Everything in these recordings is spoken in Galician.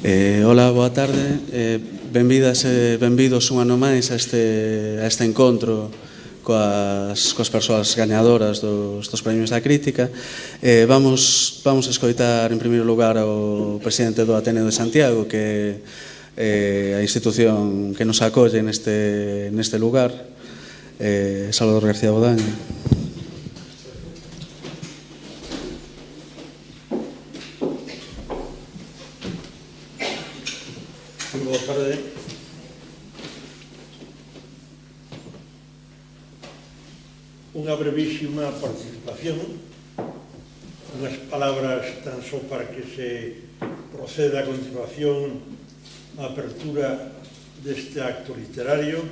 Ola, boa tarde. Benvidas e benvidos un ano máis a este encontro coas persoas gañadoras dos premios da crítica. Vamos a escoitar en primeiro lugar ao presidente do Ateneo de Santiago, que é a institución que nos acolle neste lugar, Salvador García Bodaño. Boa tarde. Unha brevísima participación, unhas palabras tan só para que se proceda a continuación a apertura deste acto literario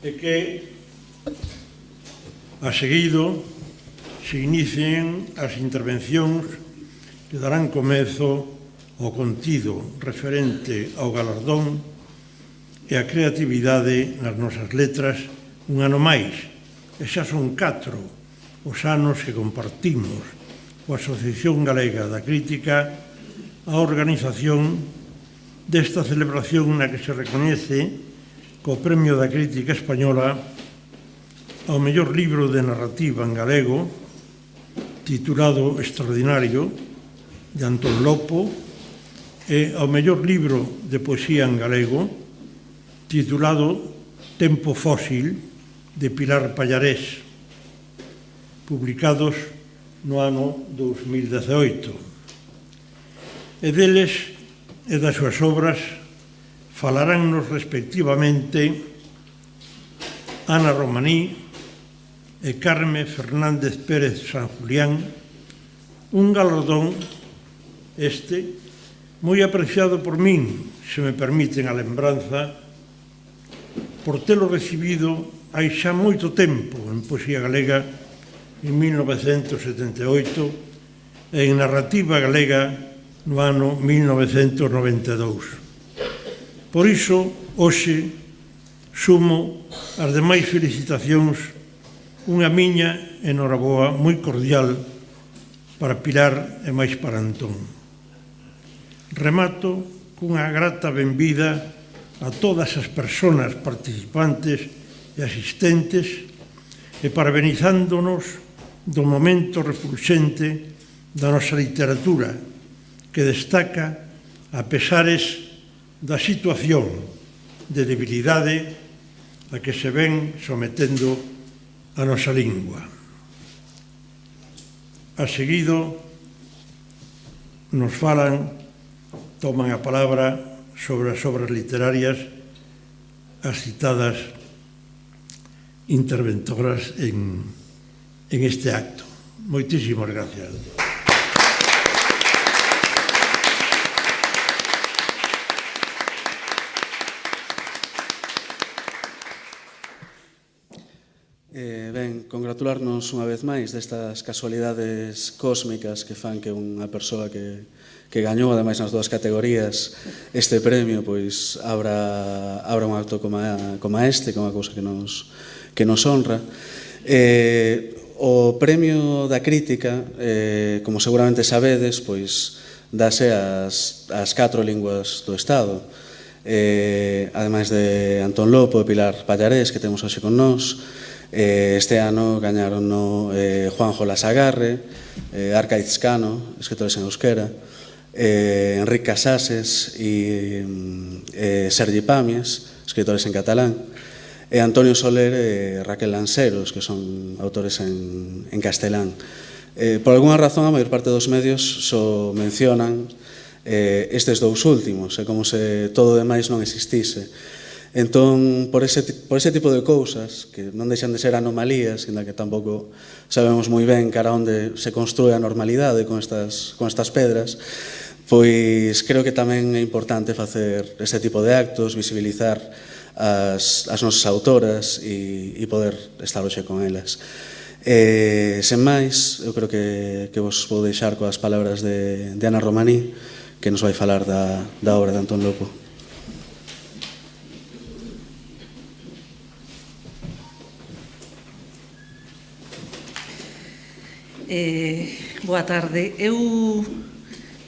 e que a seguido se inicien as intervencións que darán comezo ao contido referente ao galardón e a creatividade nas nosas letras un ano máis. E xa son 4 os anos que compartimos coa Asociación Galega da Crítica a organización desta celebración na que se recoñece co Premio da Crítica Española ao mellor libro de narrativa en galego titulado Extraordinario, de Antón Lopo, e ao mellor libro de poesía en galego titulado Tempo Fósil, de Pilar Pallarés, publicados no ano 2018. E deles e das súas obras falaránnos respectivamente Ana Romaní e Carme Fernández Pérez San Julián, un galardón moi apreciado por min, se me permiten a lembranza, por telo recibido hai xa moito tempo en poesía galega, en 1978, e en narrativa galega no ano 1992. Por iso, hoxe, sumo as demais felicitacións unha miña enhoraboa moi cordial para Pilar e máis para Antón. Remato cunha grata benvida a todas as persoas participantes e asistentes e parabenizándonos do momento refulxente da nosa literatura que destaca a pesares da situación de debilidade a que se ven sometendo a nosa lingua. A seguido nos toman a palabra sobre as obras literarias as citadas interventoras en este acto. Moitísimas gracias. Ben, congratularnos unha vez máis destas casualidades cósmicas que fan que unha persoa que gañou, ademais nas dúas categorías, este premio, pois abra un acto como este, que é unha cousa que nos honra. O premio da crítica, como seguramente sabedes, pois dáse ás 4 linguas do Estado. Ademais de Antón Lopo e Pilar Pallarés, que temos hoxe con nós, este ano gañaron Juanjo Lasagarre, Arcaiz Cano, escritores en euskera, Enric Casases e Sergi Pàmies, escritores en catalán, e Antonio Soler e Raquel Lanceros, que son autores en castelán. Por algunha razón, a maior parte dos medios só mencionan estes dous últimos, é como se todo o demais non existise. Entón, por ese tipo de cousas, que non deixan de ser anomalías, ainda que tampouco sabemos moi ben cara onde se construe a normalidade con estas pedras, pois creo que tamén é importante facer este tipo de actos, visibilizar as nosas autoras e poder estar hoxe con elas. Sen máis, eu creo que vos vou deixar coas palabras de Ana Romaní, que nos vai falar da obra de Antón Lopo. Boa tarde. Eu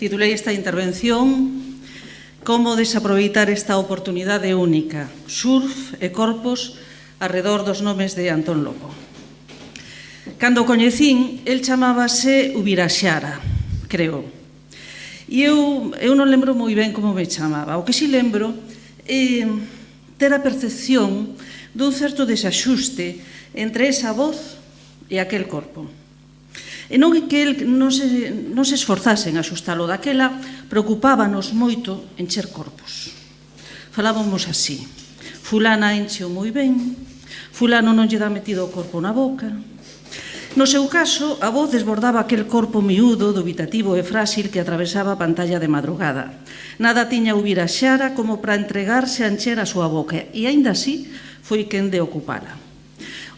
titulei esta intervención Como desaproveitar esta oportunidade única, surf e corpos arredor dos nomes de Antón Lopo. Cando o coñecín, el chamábase Ubiraxara, creo. E eu non lembro moi ben como me chamaba. O que si lembro é ter a percepción dun certo desaxuste entre esa voz e aquel corpo. E non é que el non se esforzase en axustalo, daquela preocupábanos moito encher corpos. Falábamos así: fulana encheu moi ben, fulano non lle dá metido o corpo na boca. No seu caso, a voz desbordaba aquel corpo miúdo, dubitativo e frágil que atravesaba a pantalla de madrugada. Nada tiña Ubiraxara como para entregarse a encher a súa boca, e aínda así foi quen de ocupala.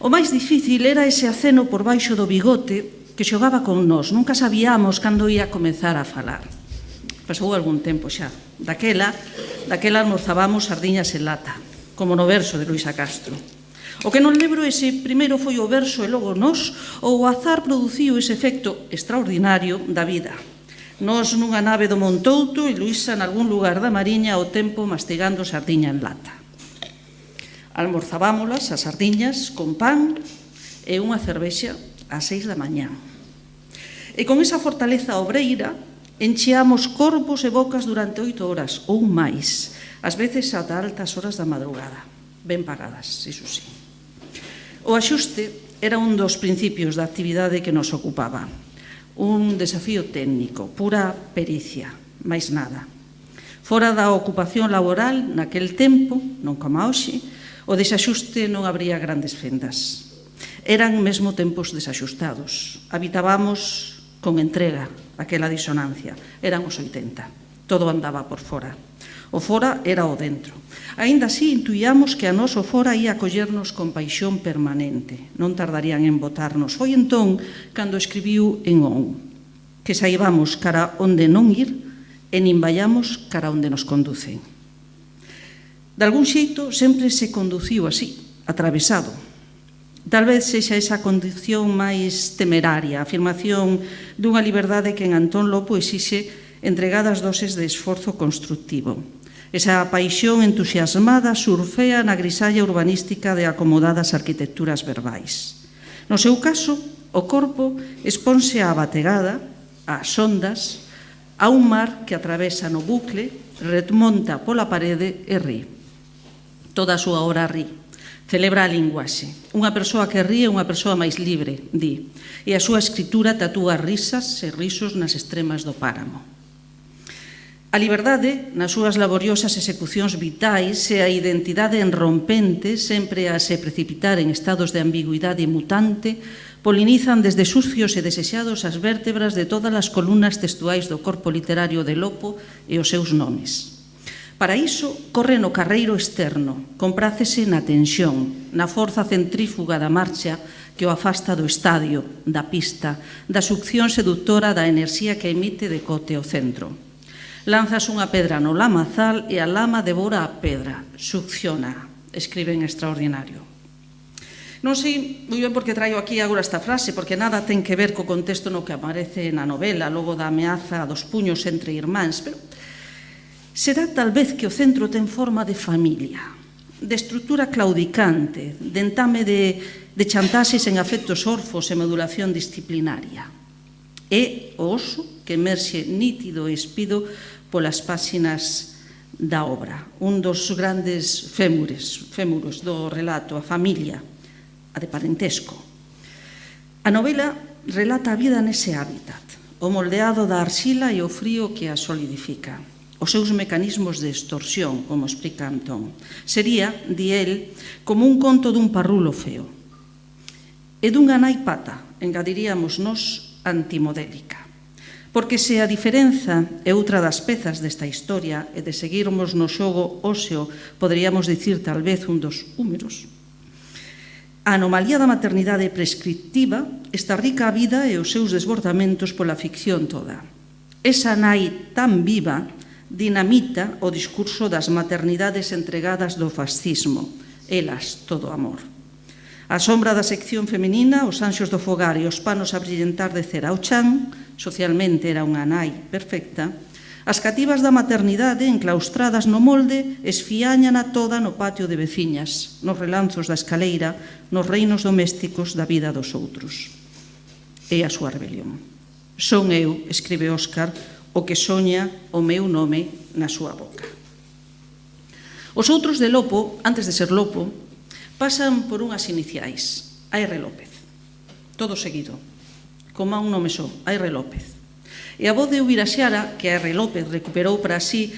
O máis difícil era ese aceno por baixo do bigote que xogaba con nós. Nunca sabíamos cando ia comezar a falar. Pasou algún tempo xa. Daquela almorzábamos sardiñas en lata, como no verso de Luisa Castro. O que non lembro é se primeiro foi o verso e logo nós, ou o azar produciu ese efecto extraordinario da vida. Nós nunha nave do Montouto e Luisa nalgún lugar da Mariña ao tempo mastigando sardiña en lata. Almorzábamolas, as sardiñas, con pan e unha cervexa ás 6 da mañá. E con esa fortaleza obreira encheamos corpos e bocas durante 8 horas ou máis, ás veces ata altas horas da madrugada, ben pagadas, iso sí. O axuste era un dos principios da actividade que nos ocupaba. Un desafío técnico, pura pericia, máis nada. Fora da ocupación laboral, naquel tempo, non como hoxe, o desaxuste non habría grandes fendas. Eran mesmo tempos desaxustados. Habitábamos con entrega aquela disonancia. Eran os 80. Todo andaba por fora. O fora era o dentro. Aínda así, intuíamos que a nós o fora ia acollernos con paixón permanente. Non tardarían en botarnos. Foi entón cando escribiu en ON que saibamos cara onde non ir e nin vayamos cara onde nos conducen. De algún xeito, sempre se conduciu así, atravesado. Tal vez sexa esa condición máis temeraria, a afirmación dunha liberdade que en Antón Lopo exixe entregadas doses de esforzo constructivo. Esa paixón entusiasmada surfea na grisalla urbanística de acomodadas arquitecturas verbais. No seu caso, o corpo exponse á bategada, ás ondas, a un mar que atravesa no bucle, remonta pola parede e ri. Toda a súa hora ri. Celebra a linguaxe. Unha persoa que ríe é unha persoa máis libre, di, e a súa escritura tatúa risas e risos nas extremas do páramo. A liberdade, nas súas laboriosas execucións vitais, e a identidade enrompente, sempre a se precipitar en estados de ambigüidade mutante, polinizan desde sucios e desexados as vértebras de todas as columnas textuais do corpo literario de Lopo e os seus nomes. Para iso, corre no carreiro externo, comprácese na tensión, na forza centrífuga da marcha que o afasta do estadio, da pista, da succión seductora da enerxía que emite de cote ao centro. Lanzas unha pedra no lamazal e a lama devora a pedra, succiona, escribe en Extraordinario. Non sei moi ben por que traio aquí agora esta frase, porque nada ten que ver co contexto no que aparece na novela, logo da ameaza dos puños entre irmáns, pero será tal vez que o centro ten forma de familia, de estrutura claudicante, de entame de chantaxes en afectos orfos e modulación disciplinaria. É o oso que emerxe nítido e espido polas páxinas da obra. Un dos grandes fémuros do relato, a familia, a de parentesco. A novela relata a vida nese hábitat, o moldeado da arxila e o frío que a solidifica. Os seus mecanismos de extorsión, como explica Antón. Sería, di el, como un conto dun parrulo feo. E dunha nai pata, engadiríamos nós, antimodélica. Porque se a diferenza é outra das pezas desta historia e de seguirmos no xogo óseo, poderíamos dicir tal vez un dos húmeros, a anomalía da maternidade prescriptiva está rica a vida e os seus desbordamentos pola ficción toda. Esa nai tan viva dinamita o discurso das maternidades entregadas do fascismo, elas todo amor. A sombra da sección feminina, os anxos do fogar e os panos a brillentar de cera ao chan, socialmente era unha nai perfecta, As cativas da maternidade, enclaustradas no molde, esfiáñana toda no patio de veciñas, nos relanzos da escaleira, nos reinos domésticos da vida dos outros. É a súa rebelión. Son eu, escribe Óscar, o que soña o meu nome na súa boca. Os outros de Lopo, antes de ser Lopo, pasan por unhas iniciais, A.R. López. Todo seguido, como a un nome só, A.R. López. E a voz de Ubiraxara, que A.R. López recuperou para sí,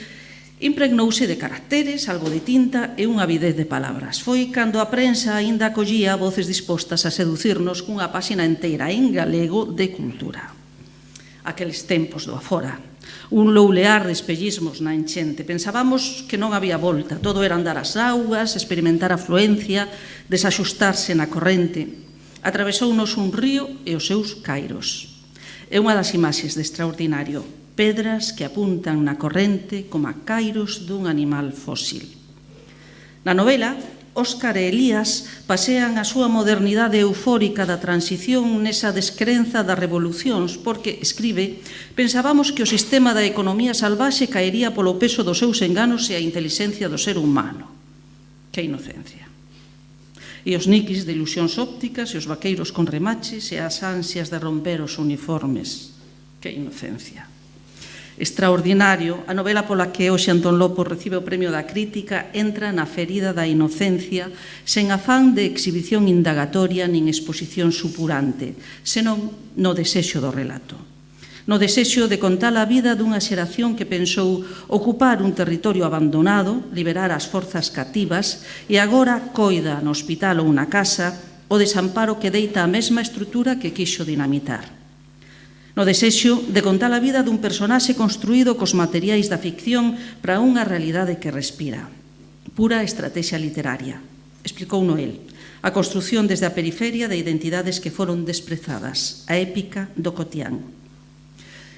impregnouse de caracteres, algo de tinta e unha avidez de palabras. Foi cando a prensa aínda acollía voces dispostas a seducirnos cunha páxina inteira en galego de cultura. Aqueles tempos do afora, un loulear de espellismos na enchente. Pensábamos que non había volta, todo era andar as augas, experimentar a afluencia, desaxustarse na corrente. Atravesounos un río e os seus cairos. É unha das imaxes de Extraordinario, pedras que apuntan na corrente como a cairos dun animal fósil. Na novela, Óscar e Elías pasean a súa modernidade eufórica da transición nesa descrenza das revolucións, porque, escribe, pensábamos que o sistema da economía salvaxe caería polo peso dos seus enganos e a inteligencia do ser humano. Que inocencia. E os niquis de ilusións ópticas e os vaqueiros con remaches e as ansias de romper os uniformes. Que inocencia. Extraordinario, a novela pola que hoxe Antón Lopo recibe o premio da crítica entra na ferida da inocencia sen afán de exhibición indagatoria nin exposición supurante, senón no desexo do relato. No desexo de contar a vida dunha xeración que pensou ocupar un territorio abandonado, liberar as forzas cativas e agora coida no hospital ou na casa o desamparo que deita a mesma estrutura que quixo dinamitar. No desexo de contar a vida dun personaxe construído cos materiais da ficción para unha realidade que respira. Pura estrategia literaria. Explicou Noel. A construción desde a periferia de identidades que foron desprezadas. A épica do cotián.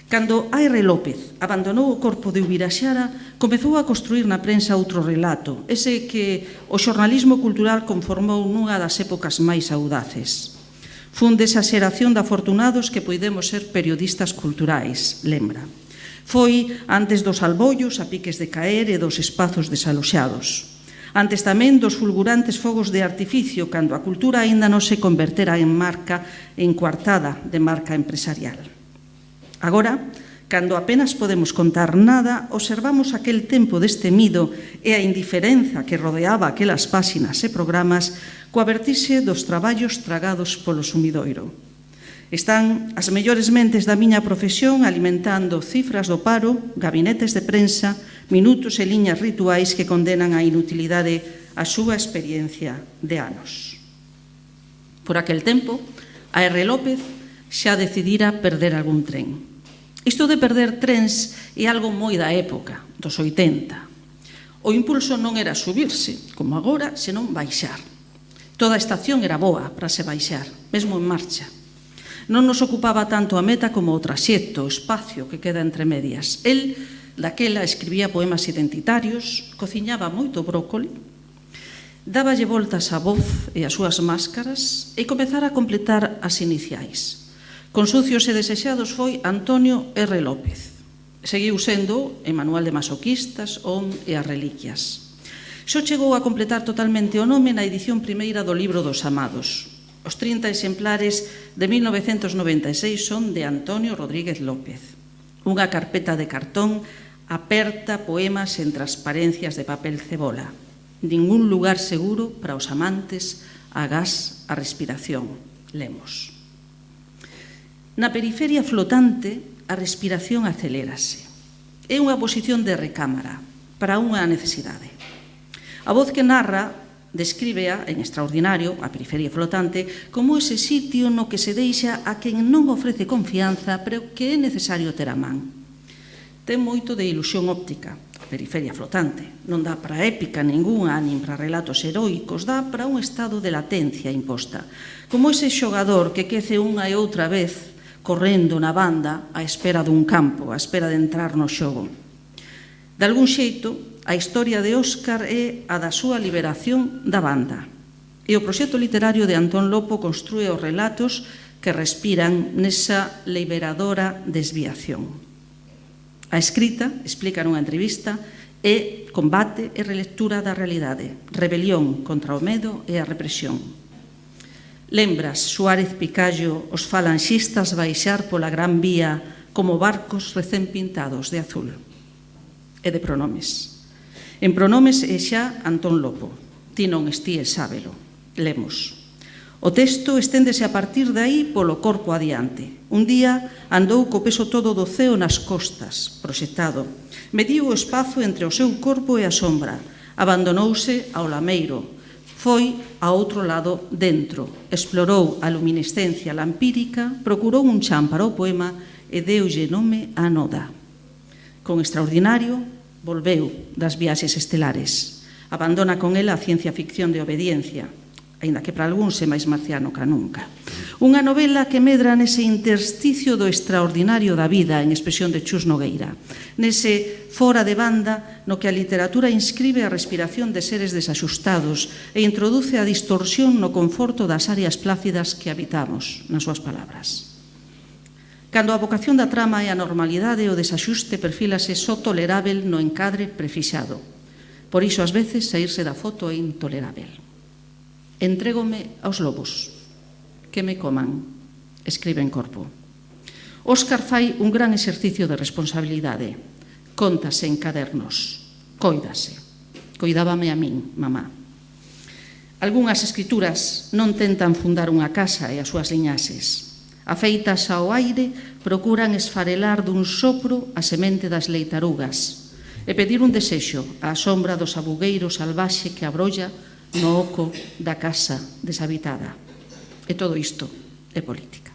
Cando A.R. López abandonou o corpo de Ubiraxara, comezou a construir na prensa outro relato, ese que o xornalismo cultural conformou nunha das épocas máis audaces. Fun desa xeración de afortunados que poidemos ser periodistas culturais, lembra. Foi antes dos albollos a piques de caer e dos espazos desaloxados. Antes tamén dos fulgurantes fogos de artificio, cando a cultura aínda non se convertera en marca encuartada de marca empresarial. Agora, cando apenas podemos contar nada, observamos aquel tempo destemido e a indiferenza que rodeaba aquelas páxinas e programas coa vertixe dos traballos tragados polo sumidoiro. Están as mellores mentes da miña profesión alimentando cifras do paro, gabinetes de prensa, minutos e liñas rituais que condenan a inutilidade a súa experiencia de anos. Por aquel tempo, A.R. López xa decidira perder algún tren. Isto de perder trens é algo moi da época, dos 80. O impulso non era subirse, como agora, senón baixar. Toda a estación era boa para se baixar, mesmo en marcha. Non nos ocupaba tanto a meta como o traxecto, o espacio que queda entre medias. El, daquela, escribía poemas identitarios, cociñaba moito brócoli, dáballe voltas á voz e ás súas máscaras e comezara a completar as iniciais. Con sucios e desexados foi Antonio R. López. Seguiu sendo Emanuel de Masoquistas, ON e as Reliquias. Xo chegou a completar totalmente o nome na edición primeira do Libro dos Amados. Os 30 exemplares de 1996 son de Antonio Rodríguez López. Unha carpeta de cartón aperta poemas en transparencias de papel cebola. Ningún lugar seguro para os amantes, agás a respiración. Lemos. Na periferia flotante, a respiración acelérase. É unha posición de recámara para unha necesidade. A voz que narra descríbea en Extraordinario, a periferia flotante, como ese sitio no que se deixa a quen non ofrece confianza, pero que é necesario ter a man. Ten moito de ilusión óptica, a periferia flotante. Non dá para épica ningunha, nin para relatos heroicos, dá para un estado de latencia imposta. Como ese xogador que quece unha e outra vez correndo na banda á espera dun campo, á espera de entrar no xogo. De algún xeito, a historia de Óscar é a da súa liberación da banda. E o proxecto literario de Antón Lopo construe os relatos que respiran nesa liberadora desviación. A escrita, explica nunha entrevista, é combate e relectura da realidade, rebelión contra o medo e a represión. Lembras, Suárez Picallo, os falanxistas baixar pola Gran Vía como barcos recén pintados de azul? E de pronomes. En pronomes é xa Antón Lopo. Ti non estíes sábelo. Lemos. O texto esténdese a partir de aí polo corpo adiante. Un día andou co peso todo do ceo nas costas, proxectado. Mediu o espazo entre o seu corpo e a sombra. Abandonouse ao lameiro. Foi a outro lado dentro. Explorou a luminescencia lampírica, procurou un chan para o poema e deulle nome a Noda. Con Extraordinario, volveu das viaxes estelares. Abandona con ela a ciencia ficción de obediencia, aínda que para algúns é máis marciano ca nunca. Unha novela que medra nese intersticio do extraordinario da vida, en expresión de Chus Nogueira, nese fora de banda no que a literatura inscribe a respiración de seres desaxustados e introduce a distorsión no conforto das áreas plácidas que habitamos, nas súas palabras. Cando a vocación da trama é a normalidade, o desaxuste perfílase só tolerável no encadre prefixado. Por iso, ás veces, saírse da foto é intolerável. Entrégome aos lobos, que me coman, escribe en corpo. Óscar fai un gran exercicio de responsabilidade. Cóntase en cadernos, coídase. Coidábame a min, mamá. Algúnas escrituras non tentan fundar unha casa e as súas liñaxes. Afeitas ao aire, procuran esfarelar dun sopro a semente das leitarugas e pedir un desexo á sombra do sabugueiro salvaxe que abrolla no oco da casa deshabitada. E todo isto é política.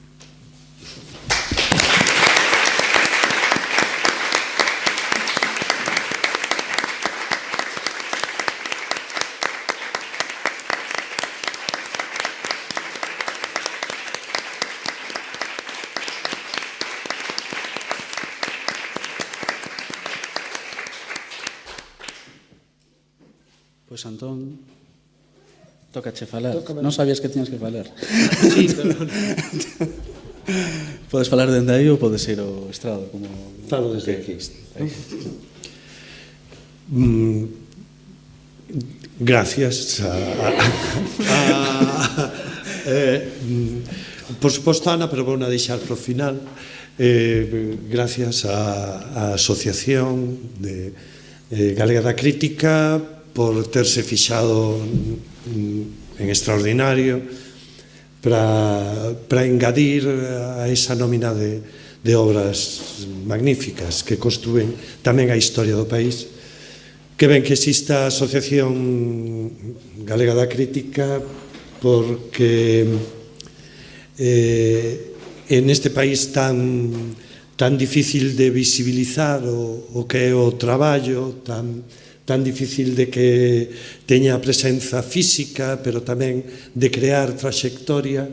Pois, Antón, tócache falar. Non sabías que tiñas que falar. Sí, pero... Podes falar dende aí ou podes ir ao estrado? Como... Falo desde aquí. Gracias por suposto, Ana, pero vou na deixar pro final. Gracias á Asociación Galega da Crítica por terse fixado en Extraordinario para engadir a esa nómina de obras magníficas que construen tamén a historia do país. Que ben que exista a Asociación Galega da Crítica porque en este país tan difícil de visibilizar o que é o traballo, tan difícil de que teña presenza física, pero tamén de crear traxectoria,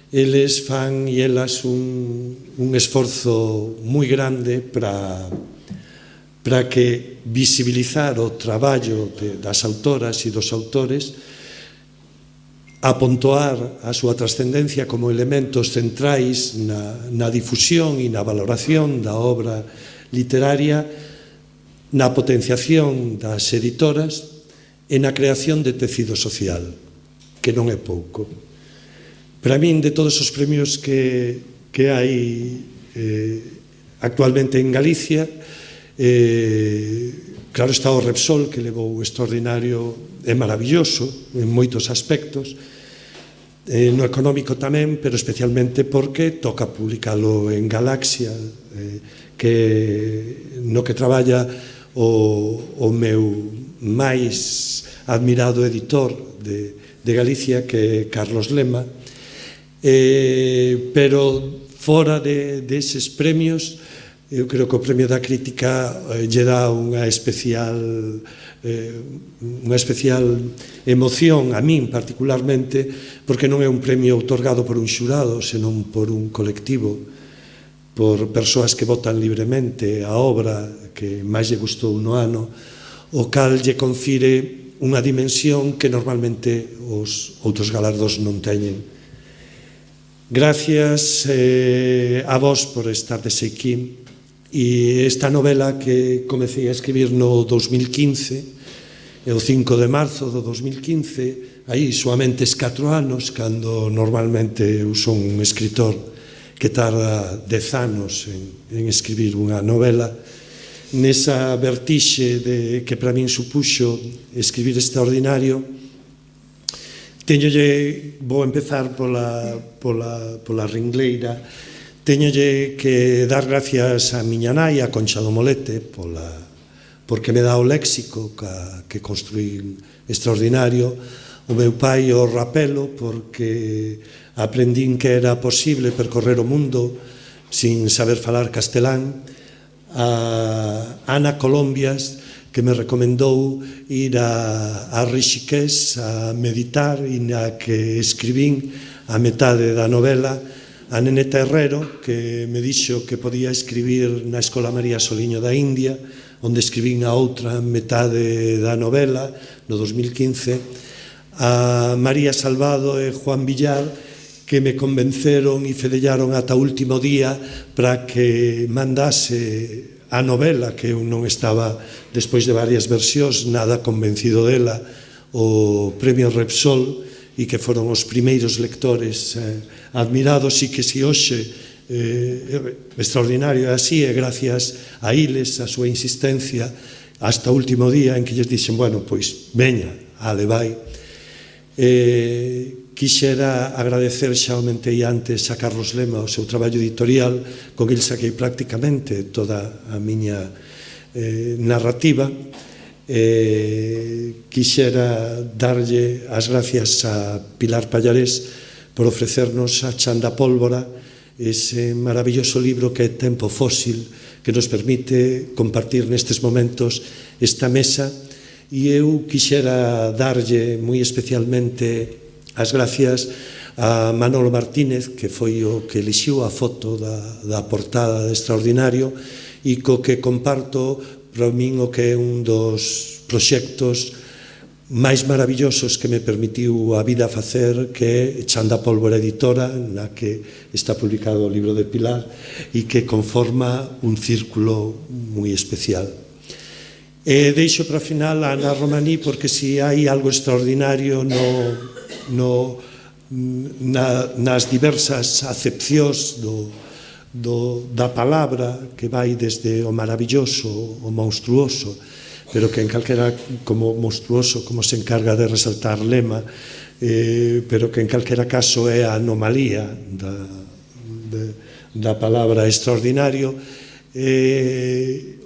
eles fan e elas un esforzo moi grande para que visibilizar o traballo das autoras e dos autores, apontoar a súa trascendencia como elementos centrais na difusión e na valoración da obra literaria, na potenciación das editoras e na creación de tecido social, que non é pouco. Para min, de todos os premios que hai actualmente en Galicia, claro está o Repsol, que levou o Extraordinario, é maravilloso en moitos aspectos, no económico tamén, pero especialmente porque toca publicalo en Galaxia, no que traballa o meu máis admirado editor de Galicia, que é Carlos Lema, pero fora deses premios, eu creo que o Premio da Crítica lle dá unha especial emoción a min particularmente, porque non é un premio outorgado por un xurado, senón por un colectivo, por persoas que votan libremente a obra que máis lle gustou no ano, o cal lle confire unha dimensión que normalmente os outros galardos non teñen. Gracias a vos por estardes aquí, E esta novela que comecei a escribir no 2015, e o 5 de marzo do 2015, aí soamente 4 anos, cando normalmente eu son un escritor que tarda 10 anos en escribir unha novela. Nesa vertixe que para min supuxo escribir Extraordinario, vou empezar pola ringleira. Teñolle que dar gracias a miña nai, a Concha do Molete, porque me dá o léxico que construí Extraordinario, o meu pai o Rapelo, porque aprendín que era posible percorrer o mundo sin saber falar castelán, a Ana Colombias, que me recomendou ir a Rishikesh a meditar e na que escribín a metade da novela, a Neneta Herrero, que me dixo que podía escribir na Escola María Soliño da India, onde escribín a outra metade da novela, no 2015, a María Salvado e Juan Villar, que me convenceron e fedellaron ata o último día para que mandase a novela, que eu non estaba, despois de varias versións, nada convencido dela, o Premio Repsol, e que foron os primeiros lectores admirados, e que se hoxe Extraordinario é así, e gracias a iles, a súa insistencia, hasta o último día en que lles dixen, bueno, pois veña, ale vai. Quixera agradecer, xa o mentei antes, a Carlos Lema o seu traballo editorial, con el saquei prácticamente toda a miña narrativa. Quixera darlle as gracias a Pilar Pallarés por ofrecernos a Chanda Pólvora, ese maravilloso libro que é Tempo Fósil, que nos permite compartir nestes momentos esta mesa, e eu quixera darlle moi especialmente as gracias a Manolo Martínez, que foi o que elixiu a foto da portada de Extraordinario, e co que comparto para min o que é un dos proxectos máis maravillosos que me permitiu a vida facer, que é Chanda Pólvora Editora, na que está publicado o libro de Pilar, e que conforma un círculo moi especial. E deixo para o final a Ana Romaní, porque se hai algo extraordinario nas diversas acepcións da palabra, que vai desde o maravilloso ao monstruoso, pero que en calquera, como monstruoso, como se encarga de resaltar Lema, pero que en calquera caso é a anomalía da palabra extraordinario.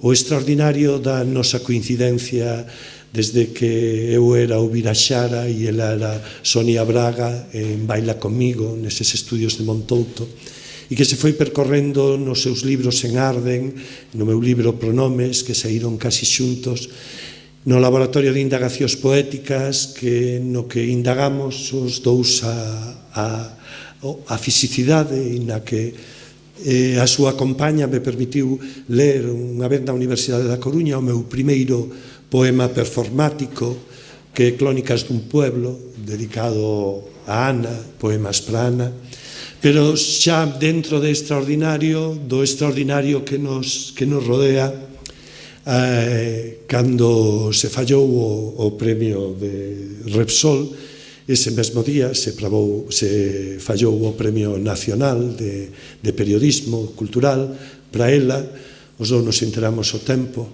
O extraordinario da nosa coincidencia desde que eu era o Viraxara e ela era Sonia Braga en Baila Comigo, neses estudios de Montouto, e que se foi percorrendo nos seus libros en Arden, no meu libro Pronomes, que saíron casi xuntos, no Laboratorio de Indagacións Poéticas, no que indagamos os dous a fisicidade, e na que a súa compaña me permitiu ler unha vez na Universidade da Coruña o meu primeiro poema performático, que é Crónicas dun pueblo, dedicado a Ana, poemas para Ana, pero xa dentro do extraordinario que nos rodea, cando se fallou o premio de Repsol, ese mesmo día se fallou o Premio Nacional de Periodismo Cultural para ela, os dous nos enteramos o tempo,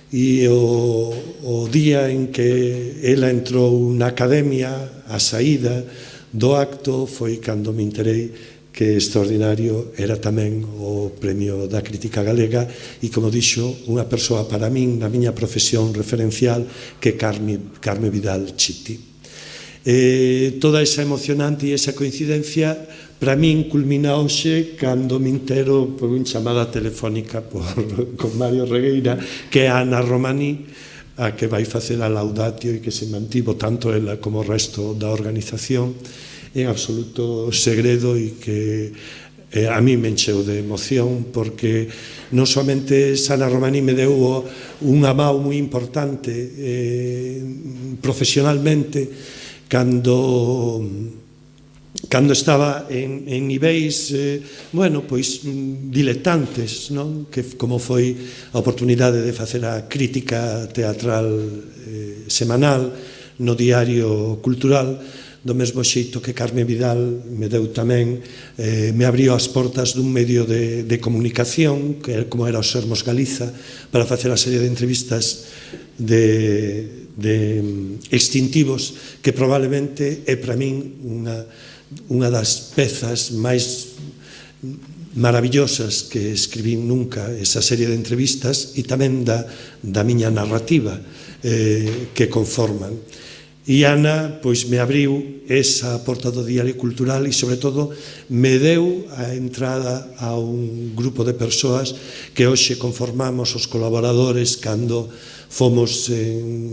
e o día en que ela entrou na academia, a saída do acto, foi cando me enterei que Extraordinario era tamén o premio da crítica galega, e, como dixo, unha persoa para min, na miña profesión referencial, que é Carme Vidal Chiti. Toda esa emocionante e esa coincidencia para min culmina hoxe cando me entero por unha chamada telefónica con Mario Regueira, que é Ana Romaní, a que vai facer a laudatio, e que se mantivo tanto ela como o resto da organización en absoluto segredo, e que a mí me encheu de emoción, porque non somente Ana Romaní me deu un amao moi importante profesionalmente, cando cando estaba en niveis, bueno, pois diletantes, non? Que como foi a oportunidade de facer a crítica teatral semanal no Diario Cultural, do mesmo xeito que Carme Vidal me deu tamén, me abriu as portas dun medio de comunicación, que como era o Sermos Galiza, para facer a serie de entrevistas de extintivos, que probablemente é para min unha das pezas máis maravillosas que escribín nunca, esa serie de entrevistas, e tamén da miña narrativa que conforman. E Ana, pois, me abriu esa porta do Diario Cultural e, sobre todo, me deu a entrada a un grupo de persoas que hoxe conformamos os colaboradores cando fomos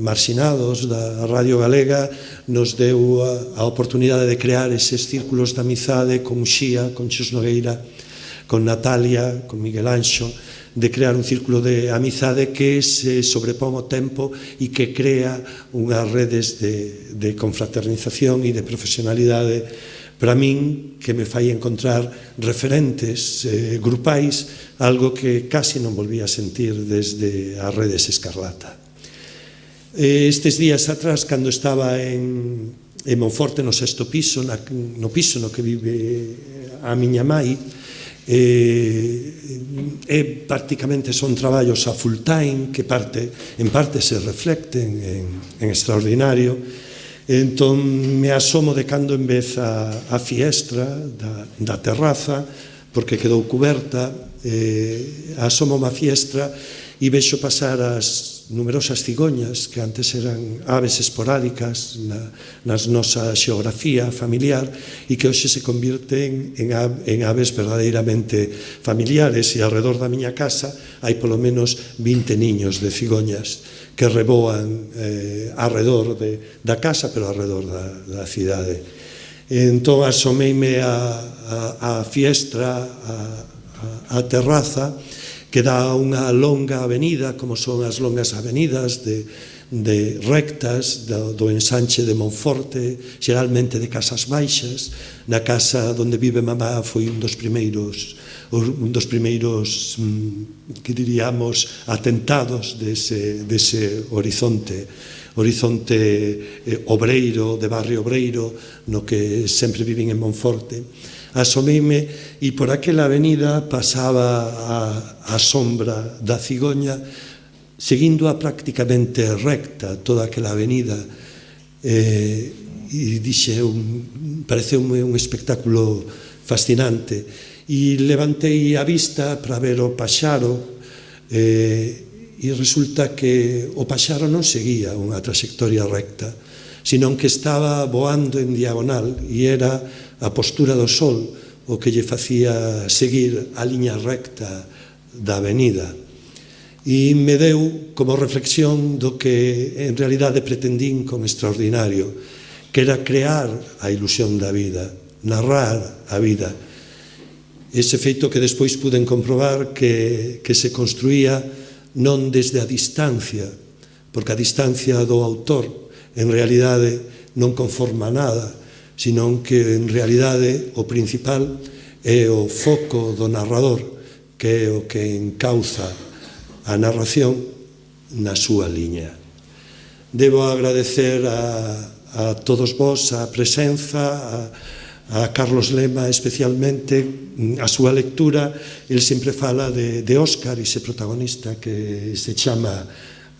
marxinados da Radio Galega, nos deu a oportunidade de crear eses círculos de amizade con Xía, con Xus Nogueira, con Natalia, con Miguel Anxo, de crear un círculo de amizade que se sobrepón o tempo e que crea unhas redes de confraternización e de profesionalidade para min, que me fai encontrar referentes grupais, algo que casi non volví a sentir desde as redes Escarlata. Estes días atrás, cando estaba en Monforte, no 6º piso, no piso no que vive a miña mai, prácticamente son traballos a full time que en parte se reflecten en extraordinario. Entón me asomo de cando en vez a fiestra da terraza, porque quedou cuberta, asomo a fiestra e vexo pasar as numerosas cigoñas que antes eran aves esporádicas nas nosa xeografía familiar e que hoxe se convirten en aves verdadeiramente familiares, e alrededor da miña casa hai polo menos 20 niños de cigoñas que reboan alrededor da casa, pero alrededor da cidade. Entón asomeime a fiestra, a terraza, que dá unha longa avenida, como son as longas avenidas de rectas do ensanche de Monforte, xeralmente de casas baixas. Na casa onde vive mamá foi un dos primeiros que diríamos atentados dese horizonte obreiro, de barrio obreiro, no que sempre vivín en Monforte. Asomeime e por aquela avenida pasaba a sombra da cigoña, seguindo a prácticamente recta toda aquela avenida, e dixe, pareceume un espectáculo fascinante, e levantei a vista para ver o paxaro, e resulta que o paxaro non seguía unha trayectoria recta, senón que estaba voando en diagonal, e era a postura do sol o que lle facía seguir a liña recta da avenida. E me deu como reflexión do que en realidade pretendín con Extraordinario, que era crear a ilusión da vida, narrar a vida. Ese feito que despois puden comprobar que se construía non desde a distancia, porque a distancia do autor en realidade non conforma nada, senón que en realidade o principal é o foco do narrador, que é o que encauza a narración na súa liña. Debo agradecer a todos vós a presenza, a Carlos Lema especialmente, a súa lectura. El sempre fala de Óscar, ese protagonista que se chama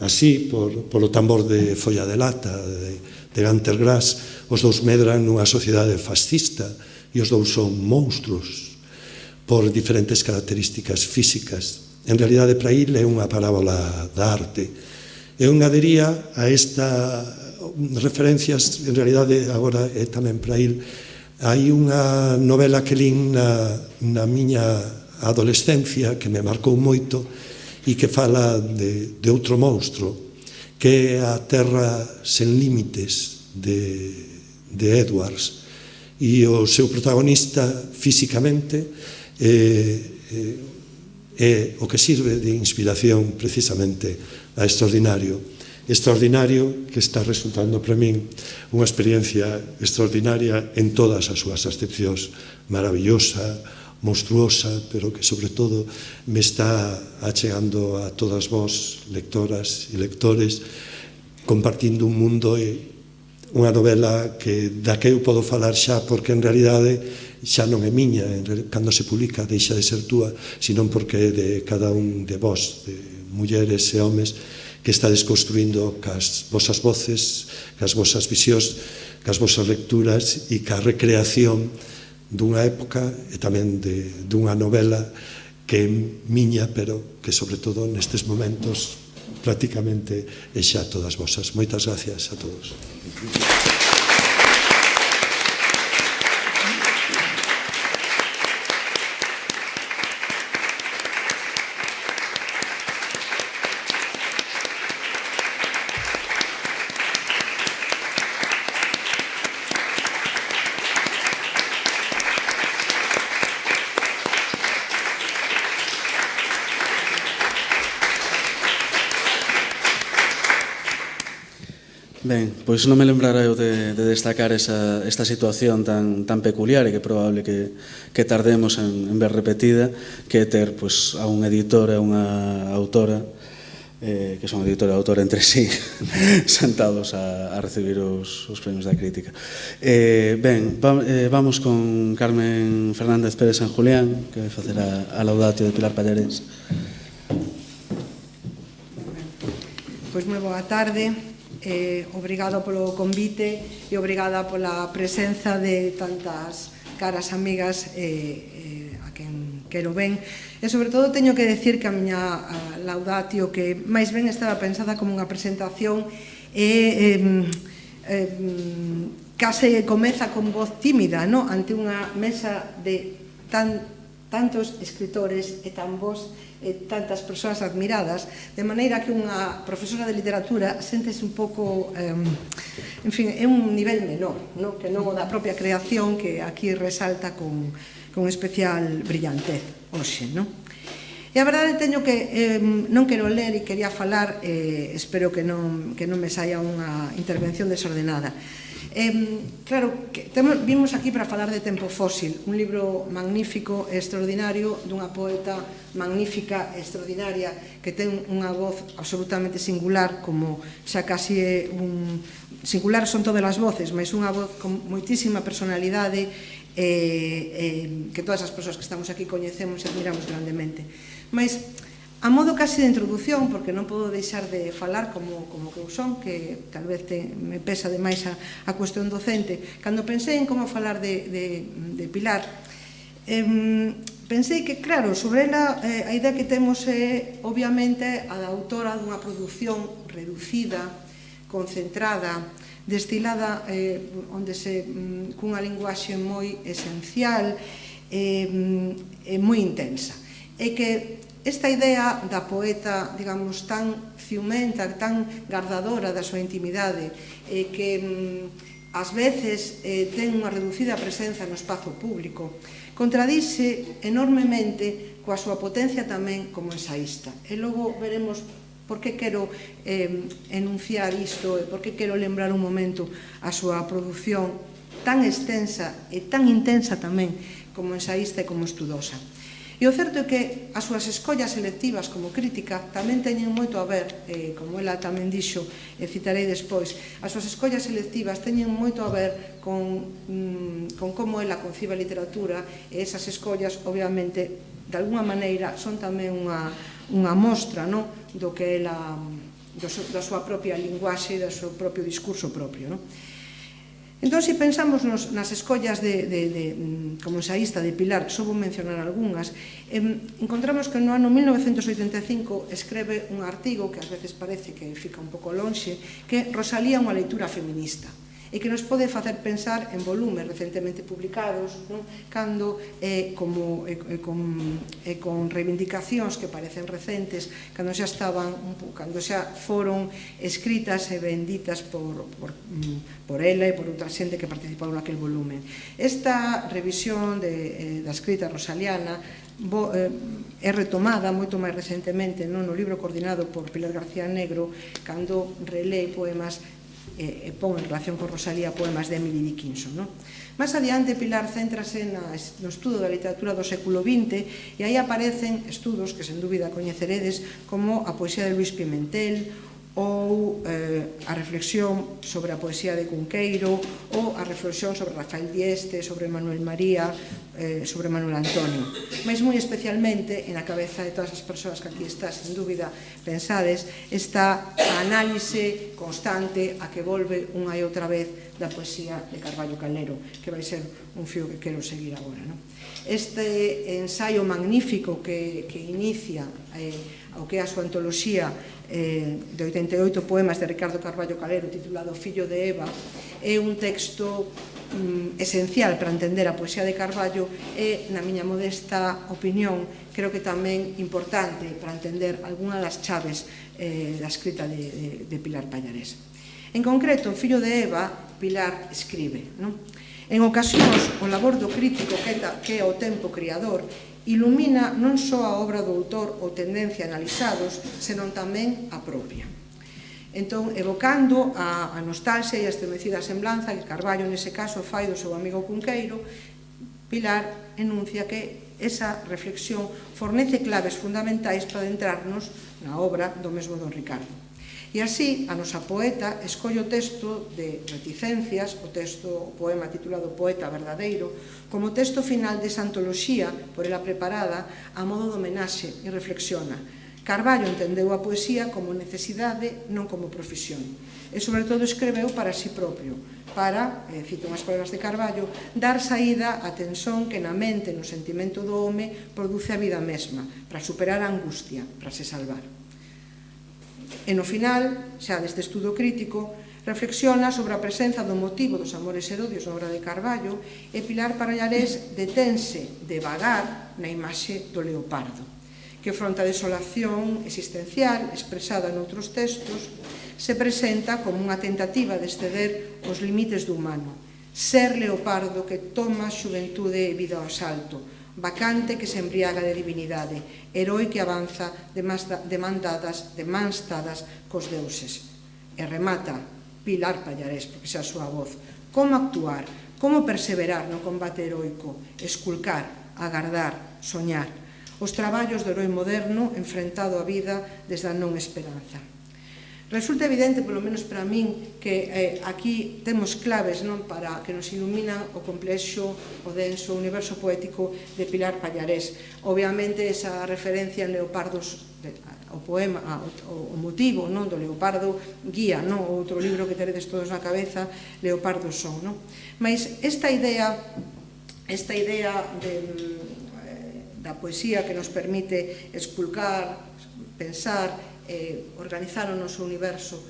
así polo tambor de Folla de Lata, de Gunter Grass. Os dous medran nunha sociedade fascista e os dous son monstruos por diferentes características físicas. En realidade, para il é unha parábola da arte. Eu engadería a esta referencias, en realidade agora é tamén para il. Hai unha novela que lín na miña adolescencia que me marcou moito e que fala de outro monstro, que é A Terra sen límites de Edwards, e o seu protagonista físicamente é o que sirve de inspiración precisamente a Extraordinario. extraordinario que está resultando para min unha experiencia extraordinaria en todas as súas acepcións, maravillosa, monstruosa, pero que sobre todo me está achegando a todas vós, lectoras e lectores, compartindo un mundo e unha novela que da que eu podo falar xa, porque en realidade xa non é miña, cando se publica deixa de ser túa, senón porque é de cada un de vós, de mulleres e homes, que estades construindo cas vosas voces, cas vosas visións, cas vosas lecturas e ca recreación dunha época e tamén dunha novela que é miña, pero que sobre todo nestes momentos prácticamente é xa todas vosas. Moitas gracias a todos. Ben, pois non me lembrara eu de destacar esta situación tan peculiar e que é probable que tardemos en ver repetida, que é ter pois, a un editor e unha autora, que son editor e autora entre sí, sentados a recibir os premios da crítica. Ben, vamos con Carmen Fernández Pérez San Julián, que vai facer a laudatio de Pilar Pallarés. Pois moi boa tarde. Obrigado polo convite e obrigada pola presenza de tantas caras amigas a quen quero ben. E sobre todo teño que decir que a miña laudatio, que máis ben estaba pensada como unha presentación, case comeza con voz tímida, no? Ante unha mesa de tantos escritores e tan vos tantas persoas admiradas, de maneira que unha profesora de literatura sentese un pouco, en fin, é un nivel menor, no? Que non o da propia creación, que aquí resalta con especial brillantez hoxe, no? E a verdade teño que non quero ler e quería falar, espero que non me saia unha intervención desordenada. Claro, vimos aquí para falar de Tempo Fósil, un libro magnífico e extraordinario dunha poeta magnífica e extraordinaria que ten unha voz absolutamente singular, como xa casi é singular son todas as voces, mas unha voz con moitísima personalidade que todas as persoas que estamos aquí coñecemos e admiramos grandemente. Mas a modo casi de introdución, porque non podo deixar de falar como que eu son, que tal vez me pesa demais a cuestión docente, cando pensei en como falar de Pilar, pensei que, claro, sobre ela a idea que temos é, obviamente, a da autora dunha produción reducida, concentrada, destilada, onde cunha linguaxe moi esencial e moi intensa. E que esta idea da poeta, digamos, tan ciumenta, tan gardadora da súa intimidade, que ás veces ten unha reducida presenza no espazo público, contradixe enormemente coa súa potencia tamén como ensaísta. E logo veremos por que quero enunciar isto e por que quero lembrar un momento a súa produción tan extensa e tan intensa tamén como ensaísta e como estudosa. E o certo é que as súas escollas selectivas como crítica tamén teñen moito a ver, como ela tamén dixo, e citarei despois, as súas escollas selectivas teñen moito a ver con como ela concibe a literatura, e esas escollas, obviamente, de alguna maneira, son tamén unha mostra do que ela, da súa propia linguaxe e do seu propio discurso propio. Entón, se pensamos nas escollas como ensaísta de Pilar, só vou mencionar algunhas, encontramos que no ano 1985 escreve un artigo que ás veces parece que fica un pouco lonxe, que Rosalía unha leitura feminista, e que nos pode facer pensar en volumes recentemente publicados, cando con reivindicacións que parecen recentes, cando xa foron escritas e benditas por ela e por outra xente que participou naquel volumen. Esta revisión da escrita rosaliana é retomada moito máis recentemente no libro coordinado por Pilar García Negro, cando relé poemas e pon en relación con Rosalía poemas de Emily Dickinson. Más adiante, Pilar céntrase no estudo da literatura do século XX e aí aparecen estudos que sen dúbida coñeceredes, como a poesía de Luis Pimentel, ou a reflexión sobre a poesía de Cunqueiro, ou a reflexión sobre Rafael Dieste, sobre Manuel María, sobre Manuel Antonio. Mas moi especialmente, na cabeza de todas as persoas que aquí está, sen dúbida, pensades, está a análise constante a que volve unha e outra vez da poesía de Carballo Calero, que vai ser un fío que quero seguir agora. Este ensaio magnífico que inicia o que é a súa antoloxía de 88 poemas de Ricardo Carballo Calero, titulado Fillo de Eva, é un texto esencial para entender a poesía de Carballo e, na miña modesta opinión, creo que tamén importante para entender algunha das chaves da escrita de Pilar Pallarés. En concreto, Fillo de Eva, Pilar escribe: en ocasións, o labor do crítico que é o tempo criador ilumina non só a obra do autor ou tendencia analizados, senón tamén a propia. Entón, evocando a nostalgia e a estremecida semblanza que Carballo, nese caso, fai do seu amigo Cunqueiro, Pilar enuncia que esa reflexión fornece claves fundamentais para adentrarnos na obra do mesmo don Ricardo. E así, a nosa poeta escolle o texto de Reticencias, o poema titulado Poeta Verdadeiro, como texto final desa antoloxía por ela preparada a modo de homenaxe e reflexiona: Carballo entendeu a poesía como necesidade, non como profesión. E, sobre todo, escreveu para si propio, para, cito unhas palabras de Carballo, dar saída á tensión que na mente e no sentimento do home produce a vida mesma, para superar a angustia, para se salvar. E no final, xa deste estudo crítico, reflexiona sobre a presenza do motivo dos amores e odios na obra de Carballo, e Pilar Pallarés detense de vagar na imaxe do leopardo, que fronte a desolación existencial expresada noutros textos se presenta como unha tentativa de exceder os limites do humano. Ser leopardo que toma xuventude e vida ao asalto, vacante que se embriaga de divinidade, heroi que avanza de mans dadas cos deuses. E remata Pilar Pallarés, porque xa a súa voz: como actuar, como perseverar no combate heroico, esculcar, agardar, soñar, os traballos do heroi moderno enfrentado á vida desde a non esperanza. Resulta evidente, polo menos para min, que aquí temos claves para que nos iluminan o complexo, o denso universo poético de Pilar Pallarés. Obviamente, esa referencia en Leopardos, o poema, o motivo do leopardo guía o outro libro que teredes todos na cabeza, Leopardos son. Mas esta idea da poesía que nos permite esculcar, pensar, organizar o noso universo,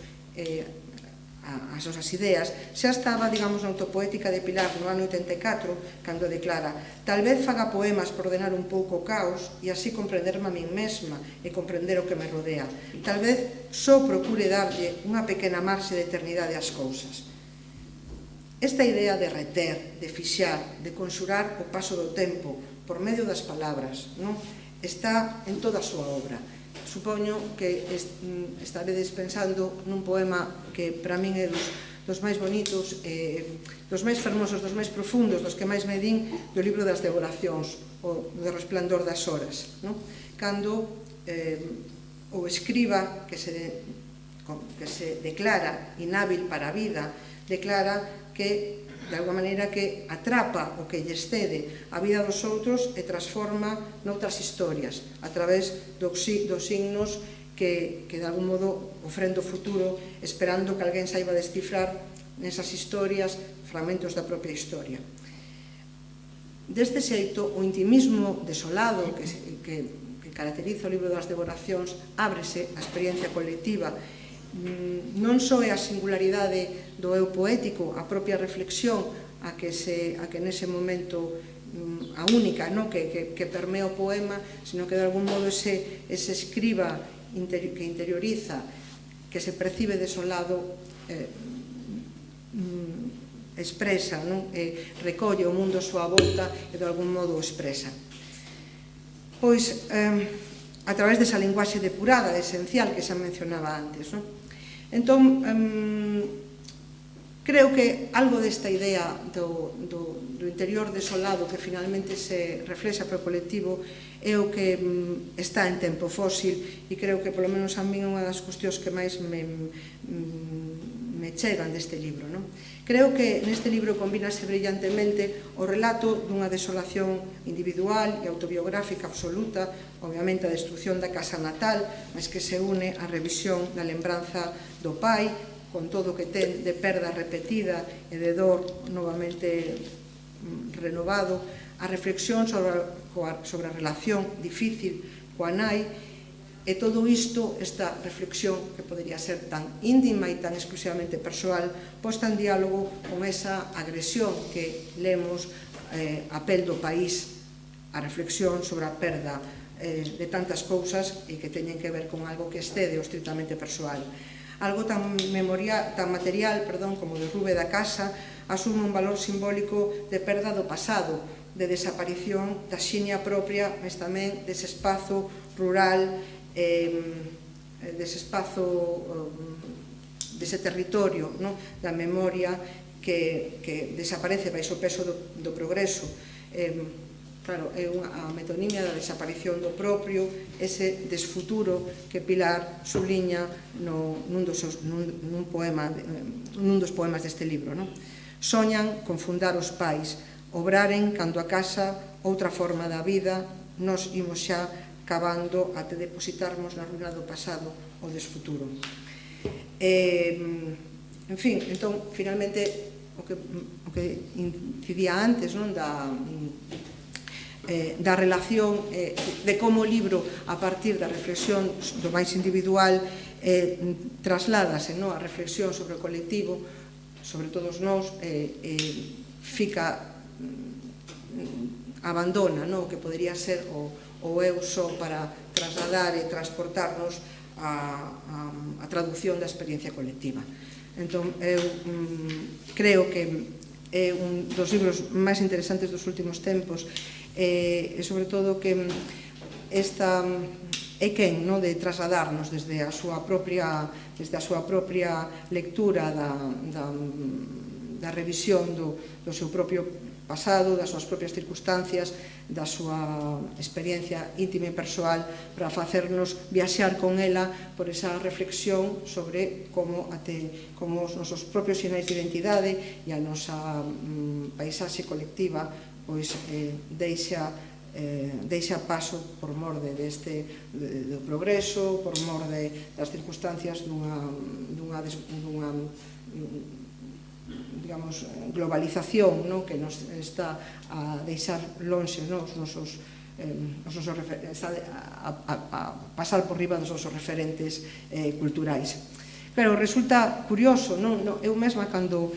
as nosas ideas, xa estaba, digamos, na autopoética de Pilar no ano 84, cando declara: tal vez faga poemas por ordenar un pouco o caos e así comprenderme a min mesma e comprender o que me rodea. Tal vez só procure darlle unha pequena marxe de eternidade ás cousas. Esta idea de reter, de fixar, de conxurar o paso do tempo por medio das palabras, está en toda a súa obra. Supoño que estaredes pensando nun poema que para min é dos máis bonitos, dos máis fermosos, dos máis profundos, dos que máis me din do libro das devoracións, o do resplandor das horas, cando o escriba que se declara inhábil para a vida, declara que de alguma maneira que atrapa o que lle excede a vida dos outros e transforma noutras historias a través dos signos que de algún modo ofrendo o futuro, esperando que alguén saiba descifrar nesas historias fragmentos da propia historia. Deste xeito, o intimismo desolado que caracteriza o libro das devoracións ábrese a experiencia colectiva. Non só é a singularidade do eu poético, a propia reflexión a que nese momento a única que permea o poema, sino que de algún modo ese escriba que interioriza, que se percibe desolado, expresa, recolle o mundo á súa volta e de algún modo o expresa. pois a través desa linguaxe depurada, esencial, que xa mencionaba antes. Entón, creo que algo desta idea do interior desolado que finalmente se reflexa para o colectivo é o que está en tempo fósil, e creo que, polo menos a min, é unha das cuestións que máis me chegan deste libro. Creo que neste libro combínase brillantemente o relato dunha desolación individual e autobiográfica absoluta, obviamente a destrucción da casa natal, mas que se une á revisión da lembranza do pai, con todo o que ten de perda repetida e de dor novamente renovado, a reflexión sobre a relación difícil coa nai, e todo isto, esta reflexión que podería ser tan íntima e tan exclusivamente persoal, posta en diálogo con esa agresión que lemos a pel do país, a reflexión sobre a perda de tantas cousas e que teñen que ver con algo que excede o estritamente persoal. Algo tan material como o derrube da casa asume un valor simbólico de perda do pasado, de desaparición da xinia propia, mas tamén dese espazo rural, dese espazo, dese territorio da memoria que desaparece baixo o peso do progreso. Claro, é a metonimia da desaparición do propio, ese desfuturo que Pilar subliña nun dos poemas deste libro. Soñan con fundar os pais, obraren cando a casa outra forma da vida, nos imos xa cavando até depositarmos na ruína do pasado o desfuturo. En fin, entón, finalmente, o que incidía antes da relación de como o libro, a partir da reflexión do máis individual, trasládase a reflexión sobre o colectivo, sobre todos nós, abandona o que podería ser o eu só para trasladar e transportarnos a traducción da experiencia colectiva. Entón, eu creo que é un dos libros máis interesantes dos últimos tempos, e sobre todo que esta é quen de trasladarnos desde a súa propia lectura da revisión do seu propio pasado, das súas propias circunstancias, da súa experiencia íntima e persoal, para facernos viaxar con ela por esa reflexión sobre como os nosos propios sinais de identidade e a nosa paisaxe colectiva deixa paso por mor do progreso, por mor das circunstancias dunha digamos, globalización que nos está a deixar lonxe a pasar por riba dos nosos referentes culturais. Pero resulta curioso, eu mesma cando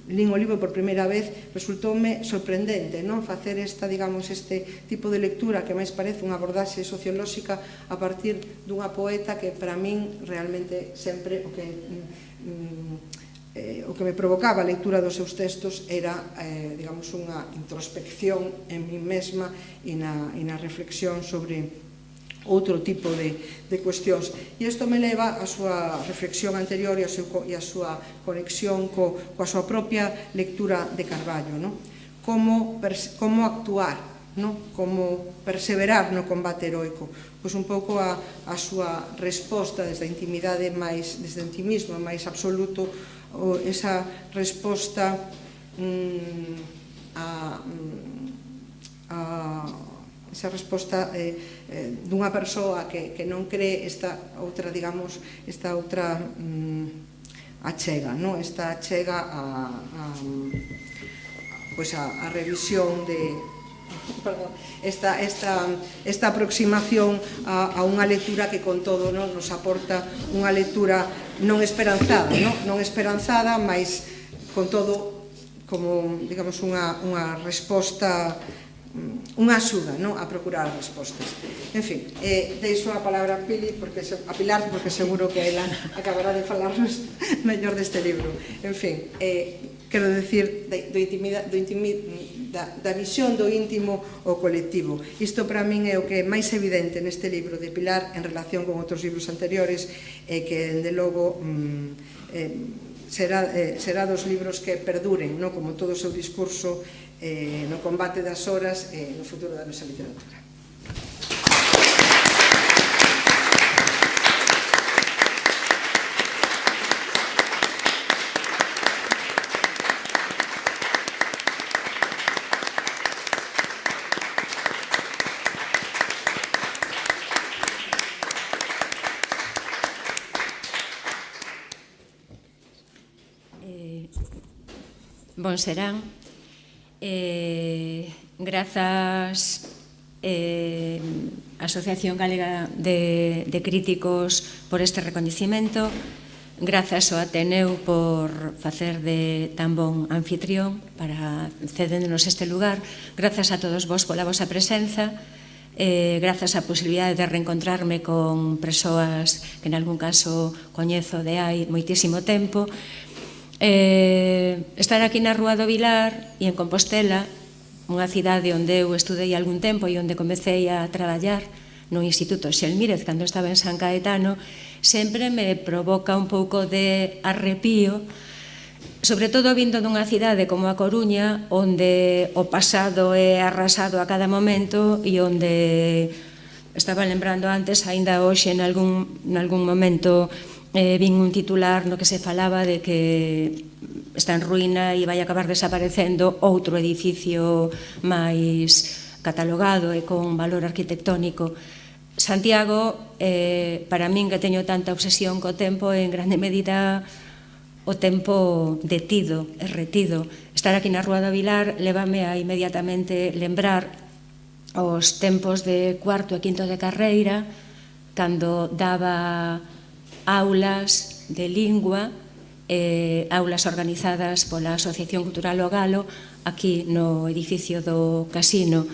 lín o libro por primeira vez, resultoume sorprendente facer este tipo de lectura que máis parece unha abordaxe sociolóxica a partir dunha poeta que para min realmente sempre o que me provocaba a lectura dos seus textos era, digamos, unha introspección en mí mesma e na reflexión sobre outro tipo de cuestións. E isto me leva á súa reflexión anterior e a súa conexión coa súa propia lectura de Carballo. Como actuar, como perseverar no combate heroico. Pois un pouco a súa resposta desde a intimidade desde o intimismo máis absoluto, esa resposta dunha persoa que non cree esta outra achega, esta achega a revisión esta aproximación a unha lectura que con todo nos aporta unha lectura non esperanzada, mas con todo como, digamos, unha resposta, unha axuda a procurar as respostas. En fin, deixo a palabra a Pilar porque seguro que ela acabará de falarnos mellor deste libro. En fin, quero decir do da visión do íntimo ao colectivo. Isto para min é o que é máis evidente neste libro de Pilar en relación con outros libros anteriores e que, dende logo, será dos libros que perduren, como todo o seu discurso no combate das horas e no futuro da nosa literatura. Bon serán. Grazas á Asociación Galega de Críticos por este recoñecimento, grazas ao Ateneu por facer de tan bon anfitrión para cedernos este lugar, grazas a todos vos pola vosa presenza, grazas á posibilidade de reencontrarme con persoas que en algún caso coñezo de hai moitísimo tempo. Estar aquí na Rúa do Vilar e en Compostela, unha cidade onde eu estudei algún tempo e onde comecei a traballar no Instituto Xelmírez cando estaba en San Caetano, sempre me provoca un pouco de arrepío, sobre todo vindo dunha cidade como a Coruña, onde o pasado é arrasado a cada momento e onde, estaba lembrando antes, aínda hoxe en algún momento vin un titular no que se falaba de que está en ruína e vai acabar desaparecendo outro edificio máis catalogado e con valor arquitectónico. Santiago, para min que teño tanta obsesión co tempo, en grande medida o tempo detido e retido. Estar aquí na Rúa do Vilar lévame a inmediatamente lembrar os tempos de cuarto e quinto de carreira, cando daba aulas de lingua, aulas organizadas pola Asociación Cultural O Galo, aquí no edificio do Casino.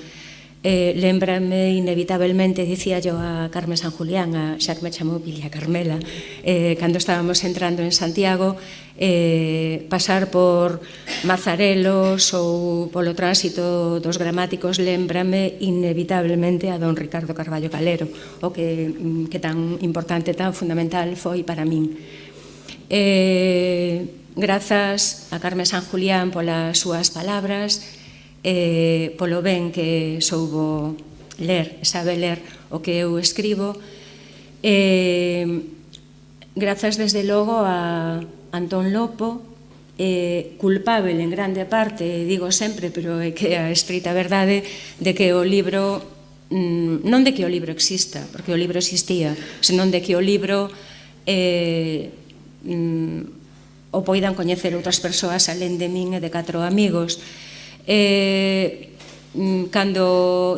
Lembrame inevitablemente, dicía yo a Carmen San Julián, a xa que me chamou Pilia Carmela, cando estábamos entrando en Santiago, pasar por Mazarelos ou polo tránsito dos gramáticos, lembrame inevitablemente a don Ricardo Carballo Calero, o que tan importante, tan fundamental foi para min. Grazas a Carmen San Julián polas súas palabras, polo ben que soubo ler, sabe ler o que eu escribo. Grazas desde logo a Antón Lopo, culpável en grande parte, digo sempre, pero é que a estrita verdade, de que o libro, non de que o libro exista, porque o libro existía, senón de que o libro o poidan coñecer outras persoas alén de min e de 4 amigos. Cando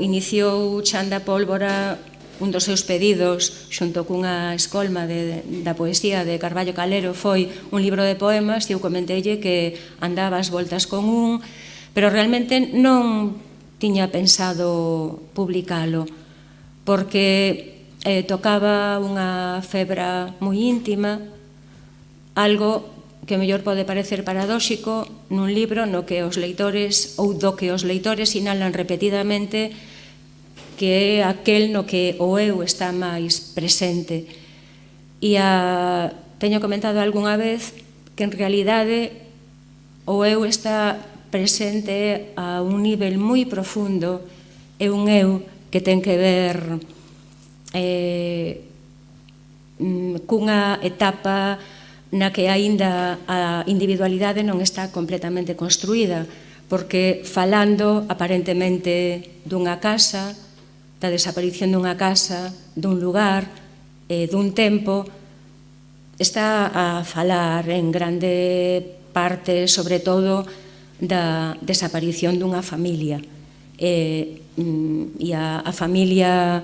iniciou Chan da Pólvora, un dos seus pedidos, xunto cunha escolma da poesía de Carballo Calero, foi un libro de poemas, e eu comenteille que andaba ás voltas con un, pero realmente non tiña pensado publicalo, porque tocaba unha febra moi íntima, algo que mellor pode parecer paradóxico nun libro no que os leitores, ou do que os leitores sinalan repetidamente que é aquel no que o eu está máis presente. E teño comentado algunha vez que en realidade o eu está presente a un nivel moi profundo, é un eu que ten que ver cunha etapa na que aínda a individualidade non está completamente construída, porque falando aparentemente dunha casa, da desaparición dunha casa, dun lugar, dun tempo, está a falar en grande parte, sobre todo, da desaparición dunha familia. E a familia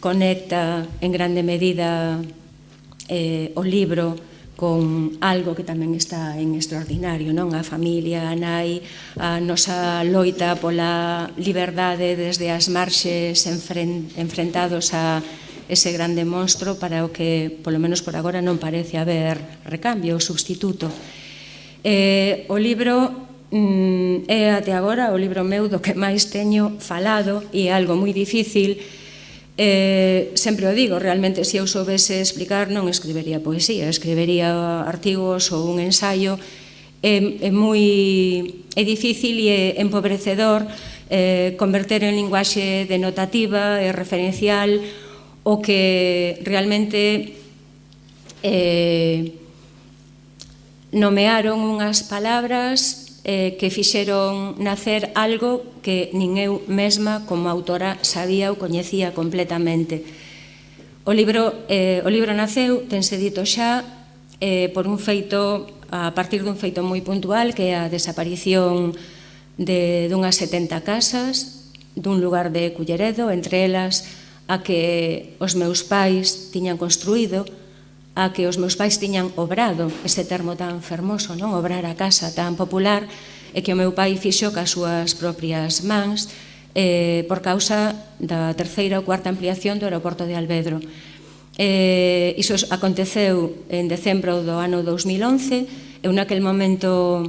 conecta en grande medida o libro con algo que tamén está en extraordinario, non? A familia, a nai, a nosa loita pola liberdade desde as marxes enfrentados a ese grande monstro para o que, polo menos por agora, non parece haber recambio ou substituto. O libro é até agora o libro meu do que máis teño falado e é algo moi difícil. Sempre o digo, realmente se eu soubese explicar non escribiría poesía, escribiría artigos ou un ensaio. É difícil e é empobrecedor converter en linguaxe denotativa e referencial o que realmente nomearon unhas palabras que fixeron nacer algo que nin eu mesma como autora sabía ou coñecía completamente. O libro naceu, tense dito xa, por un feito, a partir dun feito moi puntual, que é a desaparición dunhas 70 casas dun lugar de Culleredo, entre elas a que os meus pais tiñan construído, a que os meus pais tiñan obrado, ese termo tan fermoso, non? Obrar a casa tan popular, e que o meu pai fixo cas súas propias mans por causa da terceira ou cuarta ampliación do aeroporto de Alvedro. Iso aconteceu en decembro do ano 2011. Eu naquel momento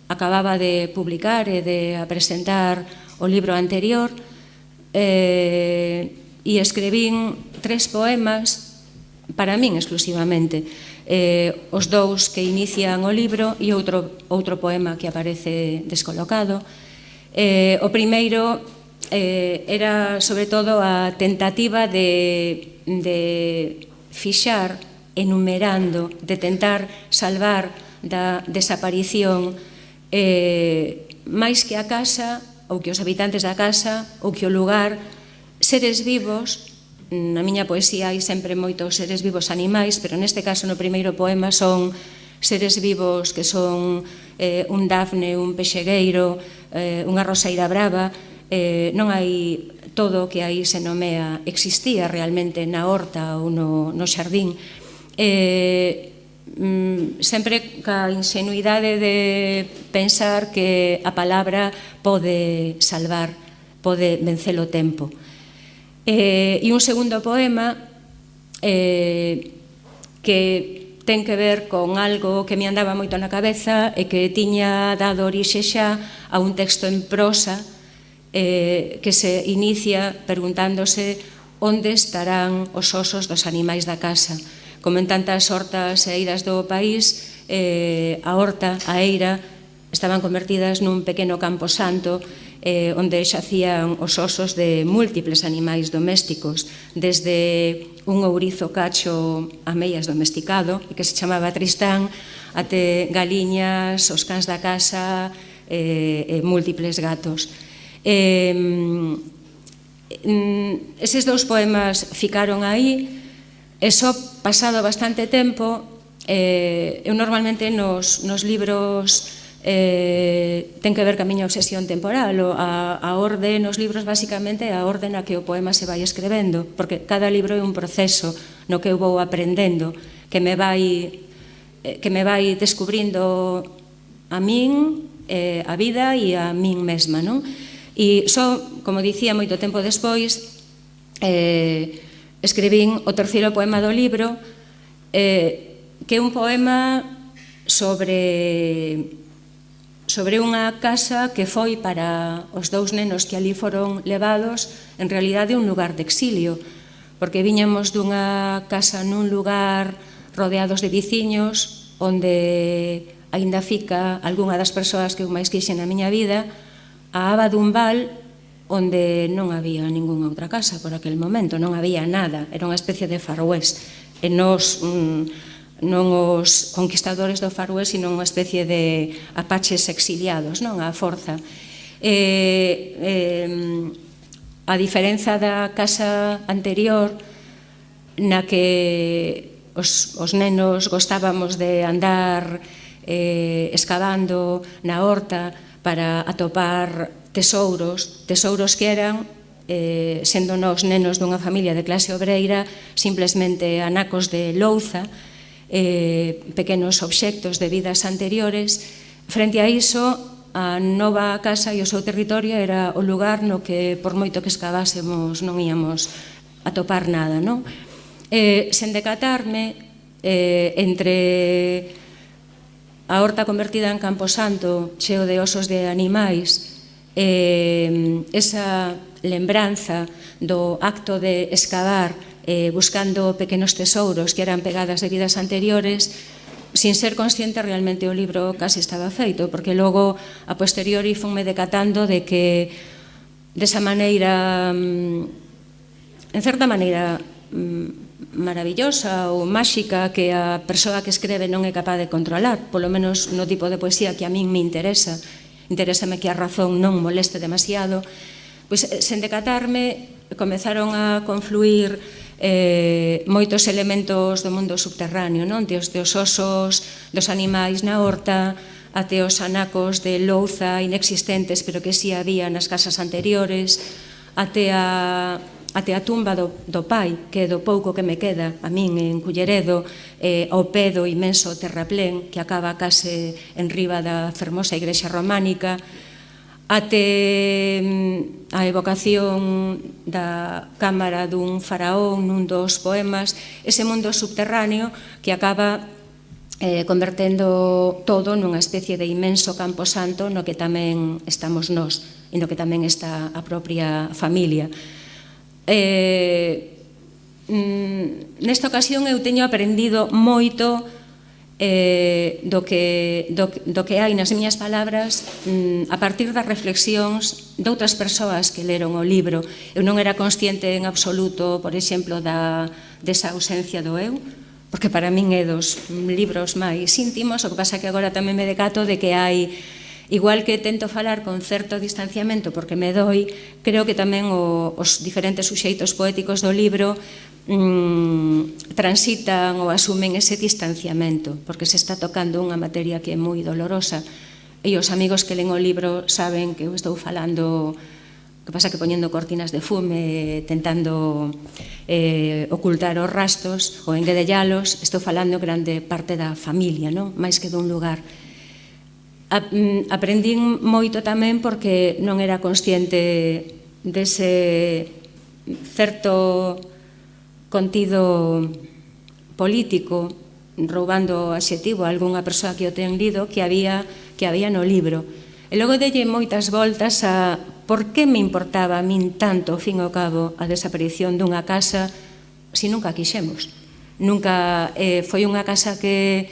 acababa de publicar e de presentar o libro anterior e escrevín 3 poemas para min exclusivamente, os 2 que inician o libro e outro poema que aparece descolocado. O primeiro era sobre todo a tentativa de fixar, enumerando, de tentar salvar da desaparición máis que a casa, ou que os habitantes da casa, ou que o lugar, seres vivos. Na miña poesía hai sempre moitos seres vivos animais, pero neste caso no primeiro poema son seres vivos que son un dafne, un pexegueiro, unha roseira brava. Non hai todo o que aí se nomea existía realmente na horta ou no xardín. Sempre ca ingenuidade de pensar que a palabra pode salvar, pode vencer o tempo. E un segundo poema que ten que ver con algo que me andaba moito na cabeza e que tiña dado orixe xa a un texto en prosa que se inicia preguntándose onde estarán os osos dos animais da casa. Como en tantas hortas e eiras do país, a horta, a eira, estaban convertidas nun pequeno camposanto onde xacían os osos de múltiples animais domésticos, desde un ourizo cacho a meias domesticado, que se chamaba Tristán, até galiñas, os cans da casa e múltiples gatos. Eses 2 poemas ficaron aí, e só pasado bastante tempo, eu normalmente nos libros ten que ver ca miña obsesión temporal. A orde nos libros basicamente é a orde na que o poema se vai escrevendo, porque cada libro é un proceso no que eu vou aprendendo, que me vai descubrindo a min, a vida e a min mesma, non? E só, como dicía, moito tempo despois escribín o terceiro poema do libro, que é un poema sobre unha casa que foi para os 2 nenos que ali foron levados, en realidade un lugar de exilio, porque viñamos dunha casa nun lugar rodeados de viciños, onde aínda fica algunha das persoas que eu máis quixen na miña vida, a aba dun val onde non había ningunha outra casa por aquel momento, non había nada, era unha especie de Far West, e nos non os conquistadores do Far West, sino unha especie de apaches exiliados, non? A forza. A diferenza da casa anterior, na que os nenos gostábamos de andar escavando na horta para atopar tesouros que eran, sendo nós nenos dunha familia de clase obreira, simplemente anacos de louza, pequenos obxectos de vidas anteriores. Frente a iso, a nova casa e o seu territorio era o lugar no que, por moito que escavásemos, non íamos atopar nada, non? Sen decatarme, entre a horta convertida en camposanto, cheo de osos de animais, esa lembranza do acto de excavar buscando pequenos tesouros que eran pegadas de vidas anteriores, sin ser consciente realmente o libro casi estaba feito, porque logo a posteriori funme decatando de que desa maneira, en certa maneira maravillosa ou máxica, que a persoa que escreve non é capaz de controlar, polo menos no tipo de poesía que a min me interesa. Interésame que a razón non moleste demasiado. Pois, sen decatarme, comezaron a confluir moitos elementos do mundo subterráneo, non? Desde os osos, dos animais na horta, até os anacos de louza inexistentes, pero que si había nas casas anteriores, até a tumba do pai, que é do pouco que me queda a min en Culleredo, ao pé do imenso terraplén que acaba case en riba da fermosa igrexa románica, até a evocación da cámara dun faraón nun dos poemas, ese mundo subterráneo que acaba convertendo todo nunha especie de inmenso camposanto no que tamén estamos nós e no que tamén está a propia familia. Nesta ocasión eu teño aprendido moito do que hai nas miñas palabras a partir das reflexións de outras persoas que leron o libro. Eu non era consciente en absoluto, por exemplo, desa ausencia do eu, porque para min é dos libros máis íntimos. O que pasa que agora tamén me decato de que hai, igual que tento falar con certo distanciamento porque me doi, creo que tamén os diferentes suxeitos poéticos do libro transitan ou asumen ese distanciamento, porque se está tocando unha materia que é moi dolorosa, e os amigos que len o libro saben que eu estou falando, que pasa que poñendo cortinas de fume, tentando ocultar os rastos ou enguedellalos, estou falando grande parte da familia, non? Máis que dun lugar. Aprendín moito tamén porque non era consciente dese certo contido político, roubando adxetivo a algunha persoa que o ten lido, que había no libro. E logo delle moitas voltas a por que me importaba a min tanto, ao fin e ao cabo, a desaparición dunha casa se nunca quixemos. Nunca foi unha casa que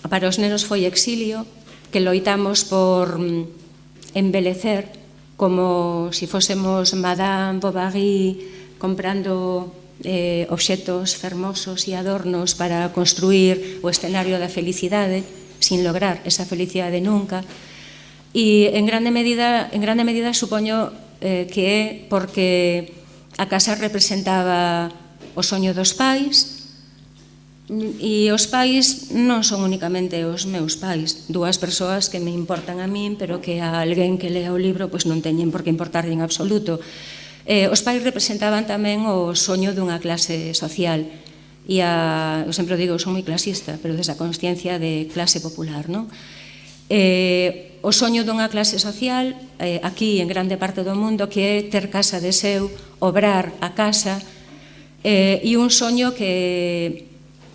para os nenos foi exilio, que loitamos por embelecer como se fósemos Madame Bovary comprando obxetos fermosos e adornos para construir o escenario da felicidade sin lograr esa felicidade nunca. E en grande medida supoño que é porque a casa representaba o soño dos pais, e os pais non son únicamente os meus pais, dúas persoas que me importan a min, pero que a alguén que lea o libro pois non teñen por que importarlle en absoluto. Os pais representaban tamén o soño dunha clase social, e eu sempre digo, eu son moi clasista, pero desde a consciencia de clase popular, non? O soño dunha clase social, aquí en grande parte do mundo, que é ter casa de seu, obrar a casa, e un soño que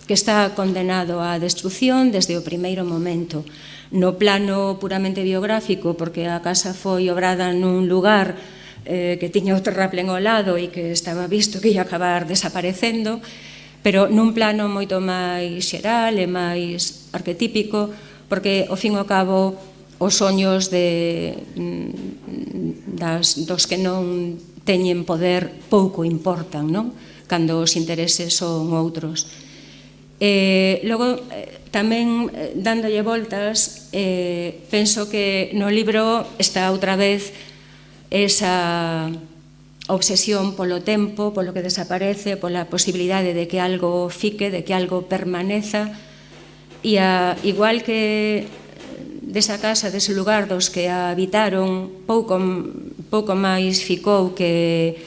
está condenado á destrucción desde o primeiro momento. No plano puramente biográfico, porque a casa foi obrada nun lugar que tiña o terraplén ao lado e que estaba visto que ia acabar desaparecendo, pero nun plano moito máis xeral e máis arquetípico, porque, ao fin e ao cabo, os soños dos que non teñen poder pouco importan, non? Cando os intereses son outros. Logo, tamén, dándolle voltas, penso que no libro está outra vez esa obsesión polo tempo, polo que desaparece, pola posibilidade de que algo fique, de que algo permaneza, e igual que desa casa, dese lugar dos que a habitaron, pouco máis ficou que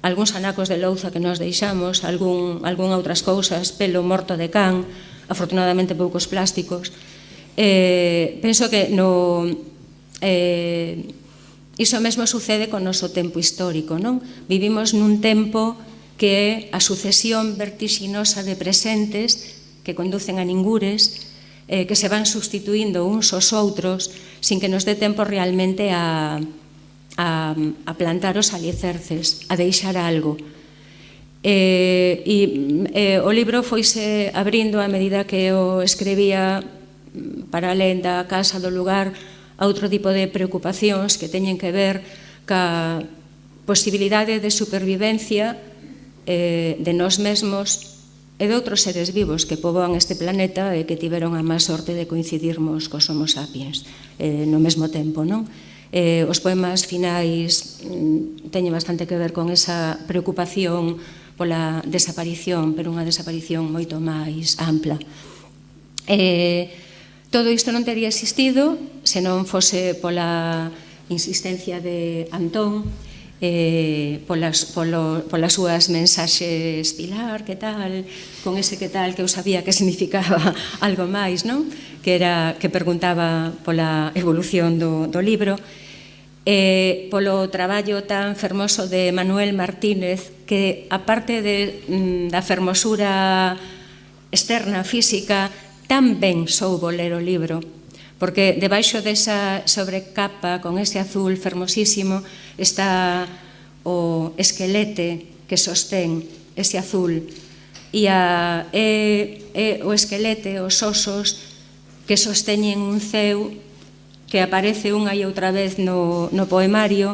algúns anacos de louza que nos deixamos, algún outras cousas, pelo morto de can, afortunadamente poucos plásticos. Penso que iso mesmo sucede con o noso tempo histórico, non? Vivimos nun tempo que é a sucesión vertixinosa de presentes que conducen a ningures, que se van sustituindo uns aos outros sin que nos dé tempo realmente a plantar os alicerces, a deixar algo. O libro foise abrindo a medida que o escribía, para alén da casa, do lugar, a outro tipo de preocupacións que teñen que ver ca posibilidade de supervivencia de nós mesmos e de outros seres vivos que poboan este planeta e que tiveron a má sorte de coincidirmos cos Homo sapiens no mesmo tempo, non? Os poemas finais teñen bastante que ver con esa preocupación pola desaparición, pero unha desaparición moito máis ampla. Todo isto non teria existido se non fose pola insistencia de Antón, polas súas mensaxes, Pilar, que tal, con ese que tal que eu sabía que significaba algo máis, non? Que preguntaba pola evolución do libro, polo traballo tan fermoso de Manuel Martínez, que aparte da fermosura externa, física, tan ben soubo ler o libro, porque debaixo desa sobrecapa con ese azul fermosísimo está o esquelete que sostén ese azul e o esquelete, os osos que sosteñen un ceu que aparece unha e outra vez no poemario,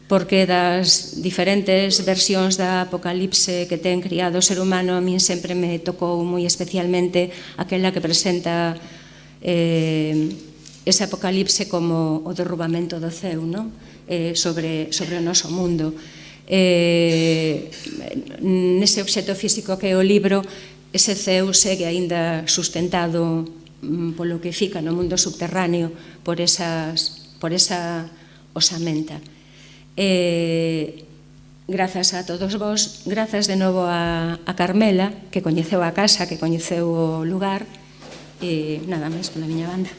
porque das diferentes versións da Apocalipse que ten criado o ser humano, a min sempre me tocou moi especialmente aquela que presenta ese apocalipse como o derrubamento do ceu, non? Sobre o noso mundo. Nese obxecto físico que é o libro, ese ceu segue aínda sustentado polo que fica no mundo subterráneo por esa osamenta. Grazas a todos vos, grazas de novo a Carmela, que coñeceu a casa, que coñeceu o lugar, e nada máis pola miña banda.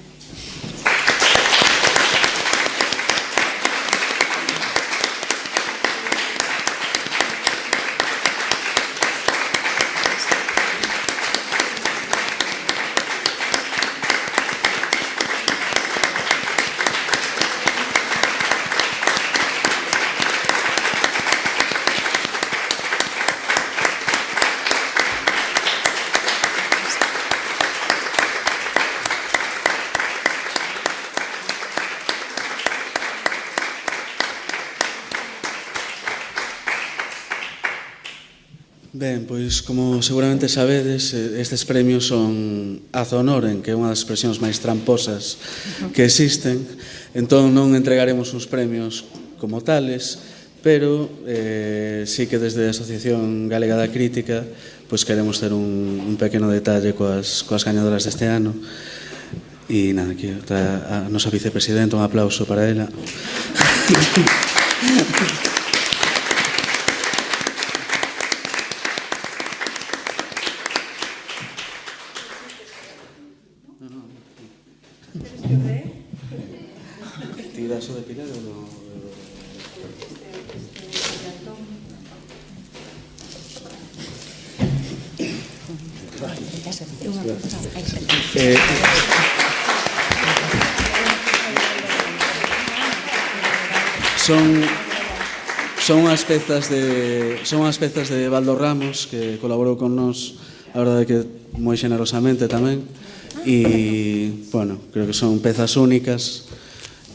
Ben, pois, como seguramente sabedes, estes premios son Ad Honorem, que é unha das expresións máis tramposas que existen. Entón, non entregaremos uns premios como tales, pero sí que desde a Asociación Galega da Crítica pois queremos ter un pequeno detalle coas gañadoras deste ano. E nada, aquí a nosa vicepresidenta, un aplauso para ela. ¿Tirazo de Pilar o no? Son unhas pezas de Baldo Ramos, que colaborou con nós, a verdade que moi xenerosamente tamén, e, bueno, creo que son pezas únicas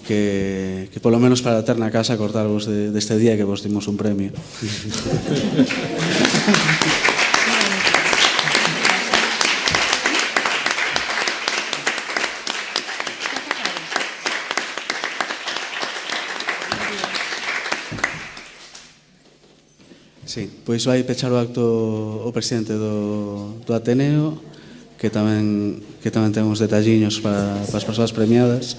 que polo menos para ter na casa acordarvos deste día que vos dimos un premio. Sí, pois vai pechar o acto o presidente do Ateneo, que tamén ten uns detalliños para as persoas premiadas.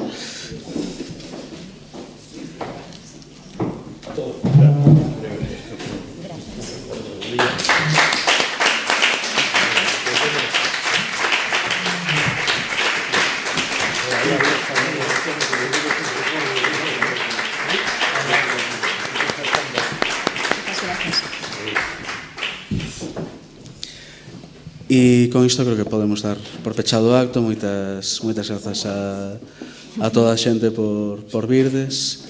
E con isto creo que podemos dar por pechado o acto. Moitas grazas a toda a xente por virdes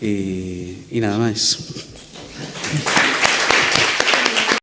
e nada máis.